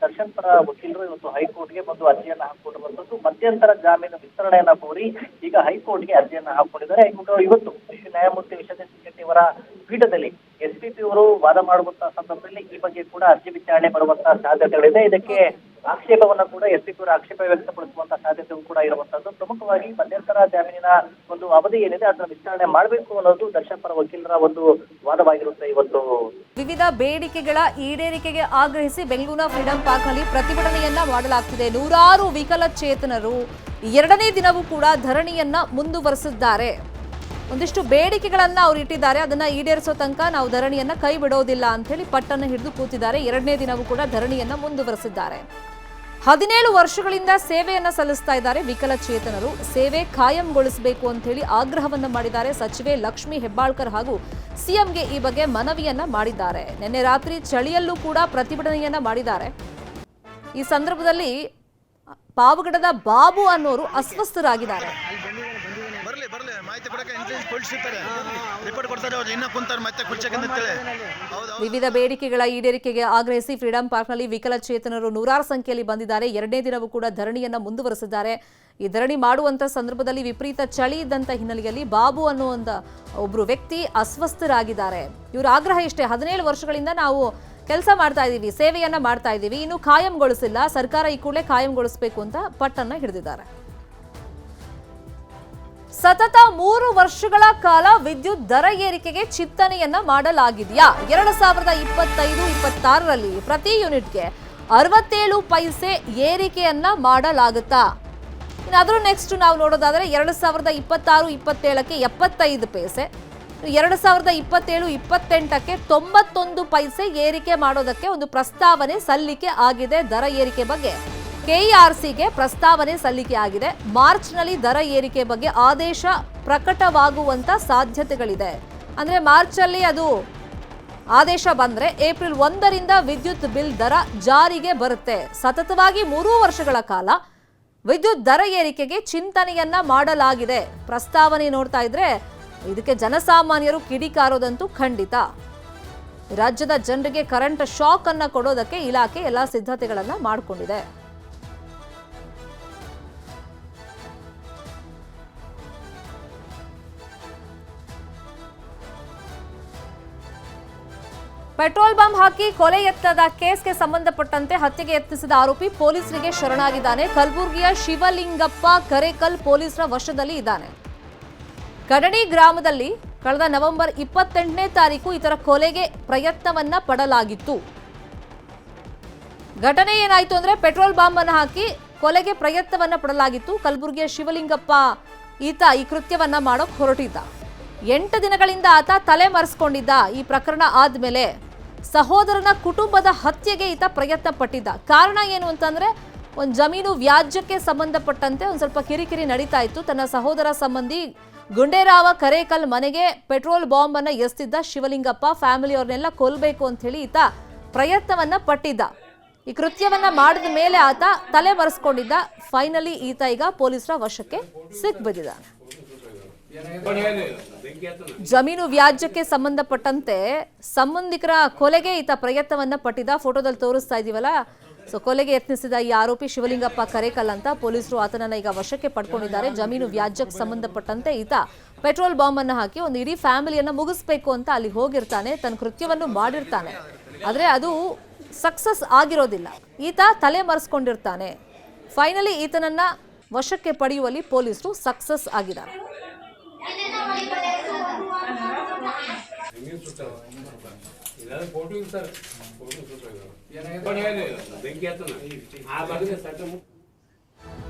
ದರ್ಶನ್ ಪರ ವಕೀಲರು ಇವತ್ತು ಹೈಕೋರ್ಟ್ಗೆ ಒಂದು ಅರ್ಜಿಯನ್ನ ಹಾಕೊಂಡಿರುವಂತದ್ದು. ಮಧ್ಯಂತರ ಜಾಮೀನು ವಿಸ್ತರಣೆಯನ್ನ ಕೋರಿ ಈಗ ಹೈಕೋರ್ಟ್ಗೆ ಅರ್ಜಿಯನ್ನ ಹಾಕೊಂಡಿದ್ದಾರೆ. ಇವತ್ತು ನ್ಯಾಯಮೂರ್ತಿ ವಿಶ್ವನಾಥ್ ಶೆಟ್ಟಿ ಅವರ ಪೀಠದಲ್ಲಿ ಎಸ್ಪಿಪಿ ಅವರು ವಾದ ಮಾಡುವಂತಹ ಸಂದರ್ಭದಲ್ಲಿ ಈ ಬಗ್ಗೆ ಕೂಡ ಅರ್ಜಿ ವಿಚಾರಣೆ ಬರುವಂತಹ ಸಾಧ್ಯತೆಗಳಿದೆ. ಇದಕ್ಕೆ ಆಕ್ಷೇಪವನ್ನ ಕೂಡ ಎಸ್ಪಿಪಿ ಅವರು ಆಕ್ಷೇಪ ವ್ಯಕ್ತಪಡಿಸುವಂತಹ ಸಾಧ್ಯತೆಯೂ ಕೂಡ ಇರುವಂತದ್ದು. ಪ್ರಮುಖವಾಗಿ ಮಧ್ಯಂತರ ಜಾಮೀನಿನ ಒಂದು ಅವಧಿ ಏನಿದೆ ಅದನ್ನ ವಿಚಾರಣೆ ಮಾಡಬೇಕು ಅನ್ನೋದು ದರ್ಶನ್ ಪರ ವಕೀಲರ ಒಂದು ವಾದವಾಗಿರುತ್ತೆ. ಇವತ್ತು ವಿವಿಧ ಬೇಡಿಕೆಗಳ ಈಡೇರಿಕೆಗೆ ಆಗ್ರಹಿಸಿ ಬೆಂಗಳೂರಿನ ಫ್ರೀಡಂ ಪಾರ್ಕ್ನಲ್ಲಿ ಪ್ರತಿಭಟನೆಯನ್ನ ಮಾಡಲಾಗ್ತಿದೆ. ನೂರಾರು ವಿಕಲಚೇತನರು 2ನೇ ದಿನವೂ ಕೂಡ ಧರಣಿಯನ್ನ ಮುಂದುವರೆಸಿದ್ದಾರೆ. ಒಂದಿಷ್ಟು ಬೇಡಿಕೆಗಳನ್ನ ಅವ್ರು ಇಟ್ಟಿದ್ದಾರೆ. ಅದನ್ನ ಈಡೇರಿಸೋ ತನಕ ನಾವು ಧರಣಿಯನ್ನ ಕೈ ಬಿಡೋದಿಲ್ಲ ಅಂತ ಹೇಳಿ ಪಟ್ಟನ್ನು ಹಿಡಿದು ಕೂತಿದ್ದಾರೆ. 2ನೇ ದಿನವೂ ಕೂಡ ಧರಣಿಯನ್ನ ಮುಂದುವರೆಸಿದ್ದಾರೆ. 17 ವರ್ಷಗಳಿಂದ ಸೇವೆಯನ್ನ ಸಲ್ಲಿಸ್ತಾ ಇದ್ದಾರೆ ವಿಕಲಚೇತನರು. ಸೇವೆ ಖಾಯಂಗೊಳಿಸಬೇಕು ಅಂತ ಹೇಳಿ ಆಗ್ರಹವನ್ನ ಮಾಡಿದ್ದಾರೆ. ಸಚಿವೆ ಲಕ್ಷ್ಮಿ ಹೆಬ್ಬಾಳ್ಕರ್ ಹಾಗೂ ಸಿಎಂಗೆ ಈ ಬಗ್ಗೆ ಮನವಿಯನ್ನ ಮಾಡಿದ್ದಾರೆ. ನಿನ್ನೆ ರಾತ್ರಿ ಚಳಿಯಲ್ಲೂ ಕೂಡ ಪ್ರತಿಭಟನೆಯನ್ನ ಮಾಡಿದ್ದಾರೆ. ಈ ಸಂದರ್ಭದಲ್ಲಿ ಪಾವಗಡದ ಬಾಬು ಅನ್ನೋರು ಅಸ್ವಸ್ಥರಾಗಿದ್ದಾರೆ. ವಿವಿಧ ಬೇಡಿಕೆಗಳ ಈಡೇರಿಕೆಗೆ ಆಗ್ರಹಿಸಿ ಫ್ರೀಡಂ ಪಾರ್ಕ್ನಲ್ಲಿ ವಿಕಲಚೇತನರು ನೂರಾರು ಸಂಖ್ಯೆಯಲ್ಲಿ ಬಂದಿದ್ದಾರೆ. 2ನೇ ದಿನವೂ ಕೂಡ ಧರಣಿಯನ್ನ ಮುಂದುವರೆಸಿದ್ದಾರೆ. ಈ ಧರಣಿ ಮಾಡುವಂತ ಸಂದರ್ಭದಲ್ಲಿ ವಿಪರೀತ ಚಳಿ ಇದ್ದಂತ ಹಿನ್ನೆಲೆಯಲ್ಲಿ ಬಾಬು ಅನ್ನುವಂತ ಒಬ್ರು ವ್ಯಕ್ತಿ ಅಸ್ವಸ್ಥರಾಗಿದ್ದಾರೆ. ಇವರ ಆಗ್ರಹ ಇಷ್ಟೇ, 17 ವರ್ಷಗಳಿಂದ ನಾವು ಕೆಲಸ ಮಾಡ್ತಾ ಇದ್ದೀವಿ, ಸೇವೆಯನ್ನ ಮಾಡ್ತಾ ಇದ್ದೀವಿ, ಇನ್ನು ಖಾಯಂಗೊಳಿಸಿಲ್ಲ, ಸರ್ಕಾರ ಈ ಕೂಡಲೇ ಖಾಯಂಗೊಳಿಸಬೇಕು ಅಂತ ಪಟ್ಟನ್ನ ಹಿಡಿದಿದ್ದಾರೆ. ಸತತ 3 ವರ್ಷಗಳ ಕಾಲ ವಿದ್ಯುತ್ ದರ ಏರಿಕೆಗೆ ಚಿಂತನೆಯನ್ನ ಮಾಡಲಾಗಿದೆಯಾ? 2025-26ರಲ್ಲಿ ಪ್ರತಿ ಯೂನಿಟ್ಗೆ 67 ಪೈಸೆ ಏರಿಕೆಯನ್ನ ಮಾಡಲಾಗುತ್ತಾ? ಇನ್ನಾದ್ರೂ ನೆಕ್ಸ್ಟ್ ನಾವು ನೋಡೋದಾದ್ರೆ 2026-27ಕ್ಕೆ 75 ಪೈಸೆ, 2027-28ಕ್ಕೆ 91 ಪೈಸೆ ಏರಿಕೆ ಮಾಡೋದಕ್ಕೆ ಒಂದು ಪ್ರಸ್ತಾವನೆ ಸಲ್ಲಿಕೆ ಆಗಿದೆ. ದರ ಏರಿಕೆ ಬಗ್ಗೆ ಕೆಇಆರ್ಸಿಗೆ ಪ್ರಸ್ತಾವನೆ ಸಲ್ಲಿಕೆ ಆಗಿದೆ. ಮಾರ್ಚ್ನಲ್ಲಿ ದರ ಏರಿಕೆ ಬಗ್ಗೆ ಆದೇಶ ಪ್ರಕಟವಾಗುವಂತ ಸಾಧ್ಯತೆಗಳಿದೆ. ಅಂದ್ರೆ ಮಾರ್ಚಲ್ಲಿ ಅದು ಆದೇಶ ಬಂದ್ರೆ ಏಪ್ರಿಲ್ 1ರಿಂದ ವಿದ್ಯುತ್ ಬಿಲ್ ದರ ಜಾರಿಗೆ ಬರುತ್ತೆ. ಸತತವಾಗಿ 3 ವರ್ಷಗಳ ಕಾಲ ವಿದ್ಯುತ್ ದರ ಏರಿಕೆಗೆ ಚಿಂತನೆಯನ್ನ ಮಾಡಲಾಗಿದೆ. ಪ್ರಸ್ತಾವನೆ ನೋಡ್ತಾ ಇದ್ರೆ ಇದಕ್ಕೆ ಜನಸಾಮಾನ್ಯರು ಕಿಡಿಕಾರೋದಂತೂ ಖಂಡಿತ. ರಾಜ್ಯದ ಜನರಿಗೆ ಕರೆಂಟ್ ಶಾಕ್ ಅನ್ನ ಕೊಡೋದಕ್ಕೆ ಇಲಾಖೆ ಎಲ್ಲ ಸಿದ್ಧತೆಗಳನ್ನ ಮಾಡಿಕೊಂಡಿದೆ. ಪೆಟ್ರೋಲ್ ಬಾಂಬ್ ಹಾಕಿ ಕೊಲೆ ಯತ್ನದ ಕೇಸ್ಗೆ ಸಂಬಂಧಪಟ್ಟಂತೆ ಹತ್ಯೆಗೆ ಯತ್ನಿಸಿದ ಆರೋಪಿ ಪೊಲೀಸರಿಗೆ ಶರಣಾಗಿದ್ದಾನೆ. ಕಲಬುರಗಿಯ ಶಿವಲಿಂಗಪ್ಪ ಕರೇಕಲ್ ಪೊಲೀಸರ ವಶದಲ್ಲಿ ಇದ್ದಾನೆ. ಕಡಣಿ ಗ್ರಾಮದಲ್ಲಿ ಕಳೆದ ನವೆಂಬರ್ 28ನೇ ತಾರೀಕು ಈತರ ಕೊಲೆಗೆ ಪ್ರಯತ್ನವನ್ನ ಪಡಲಾಗಿತ್ತು. ಘಟನೆ ಏನಾಯ್ತು ಅಂದ್ರೆ ಪೆಟ್ರೋಲ್ ಬಾಂಬ್ ಅನ್ನು ಹಾಕಿ ಕೊಲೆಗೆ ಪ್ರಯತ್ನವನ್ನ ಪಡಲಾಗಿತ್ತು. ಕಲಬುರಗಿಯ ಶಿವಲಿಂಗಪ್ಪ ಈತ ಈ ಕೃತ್ಯವನ್ನ ಮಾಡೋಕ್ ಹೊರಟಿದ್ದ. 8 ದಿನಗಳಿಂದ ಆತ ತಲೆ ಮರೆಸ್ಕೊಂಡಿದ್ದ. ಈ ಪ್ರಕರಣ ಆದ್ಮೇಲೆ ಸಹೋದರನ ಕುಟುಂಬದ ಹತ್ಯೆಗೆ ಈತ ಪ್ರಯತ್ನ ಪಟ್ಟಿದ್ದ. ಕಾರಣ ಏನು ಅಂತಂದ್ರೆ ಒಂದು ಜಮೀನು ವ್ಯಾಜ್ಯಕ್ಕೆ ಸಂಬಂಧಪಟ್ಟಂತೆ ಒಂದು ಸ್ವಲ್ಪ ಕಿರಿಕಿರಿ ನಡೀತಾ ಇತ್ತು. ತನ್ನ ಸಹೋದರ ಸಂಬಂಧಿ ಗುಂಡೇರಾವ ಕರೇಕಲ್ ಮನೆಗೆ ಪೆಟ್ರೋಲ್ ಬಾಂಬ್ ಅನ್ನ ಎಸ್ತಿದ್ದ ಶಿವಲಿಂಗಪ್ಪ. ಫ್ಯಾಮಿಲಿಯವ್ರನ್ನೆಲ್ಲ ಕೊಲ್ಲಬೇಕು ಅಂತ ಹೇಳಿ ಈತ ಪ್ರಯತ್ನವನ್ನ ಪಟ್ಟಿದ್ದ. ಈ ಕೃತ್ಯವನ್ನ ಮಾಡಿದ ಮೇಲೆ ಆತ ತಲೆ ಮರೆಸ್ಕೊಂಡಿದ್ದ. ಫೈನಲಿ ಈತ ಈಗ ಪೊಲೀಸರ ವಶಕ್ಕೆ ಸಿಕ್ಬಿದ್ದಿದ್ದಾನೆ. ಜಮೀನು ವ್ಯಾಜ್ಯಕ್ಕೆ ಸಂಬಂಧಪಟ್ಟಂತೆ ಸಂಬಂಧಿಕರ ಕೊಲೆಗೆ ಈತ ಪ್ರಯತ್ನವನ್ನ ಪಟ್ಟಿದ್ದ. ಫೋಟೋದಲ್ಲಿ ತೋರಿಸ್ತಾ ಇದೀವಲ್ಲ, ಸೊ ಕೊಲೆಗೆ ಯತ್ನಿಸಿದ ಈ ಆರೋಪಿ ಶಿವಲಿಂಗಪ್ಪ ಕರೇಕಲ್ ಅಂತ ಪೊಲೀಸರು ಆತನನ್ನ ಈಗ ವಶಕ್ಕೆ ಪಡ್ಕೊಂಡಿದ್ದಾರೆ. ಜಮೀನು ವ್ಯಾಜ್ಯಕ್ಕೆ ಸಂಬಂಧಪಟ್ಟಂತೆ ಈತ ಪೆಟ್ರೋಲ್ ಬಾಂಬ್ ಅನ್ನ ಹಾಕಿ ಒಂದು ಇಡೀ ಫ್ಯಾಮಿಲಿಯನ್ನ ಮುಗಿಸ್ಬೇಕು ಅಂತ ಅಲ್ಲಿ ಹೋಗಿರ್ತಾನೆ. ತನ್ನ ಕೃತ್ಯವನ್ನು ಮಾಡಿರ್ತಾನೆ, ಆದ್ರೆ ಅದು ಸಕ್ಸಸ್ ಆಗಿರೋದಿಲ್ಲ. ಈತ ತಲೆ ಮರೆಸ್ಕೊಂಡಿರ್ತಾನೆ. ಫೈನಲಿ ಈತನನ್ನ ವಶಕ್ಕೆ ಪಡೆಯುವಲ್ಲಿ ಪೊಲೀಸರು ಸಕ್ಸಸ್ ಆಗಿದ್ದಾರೆ. ಬೆಂಕಿ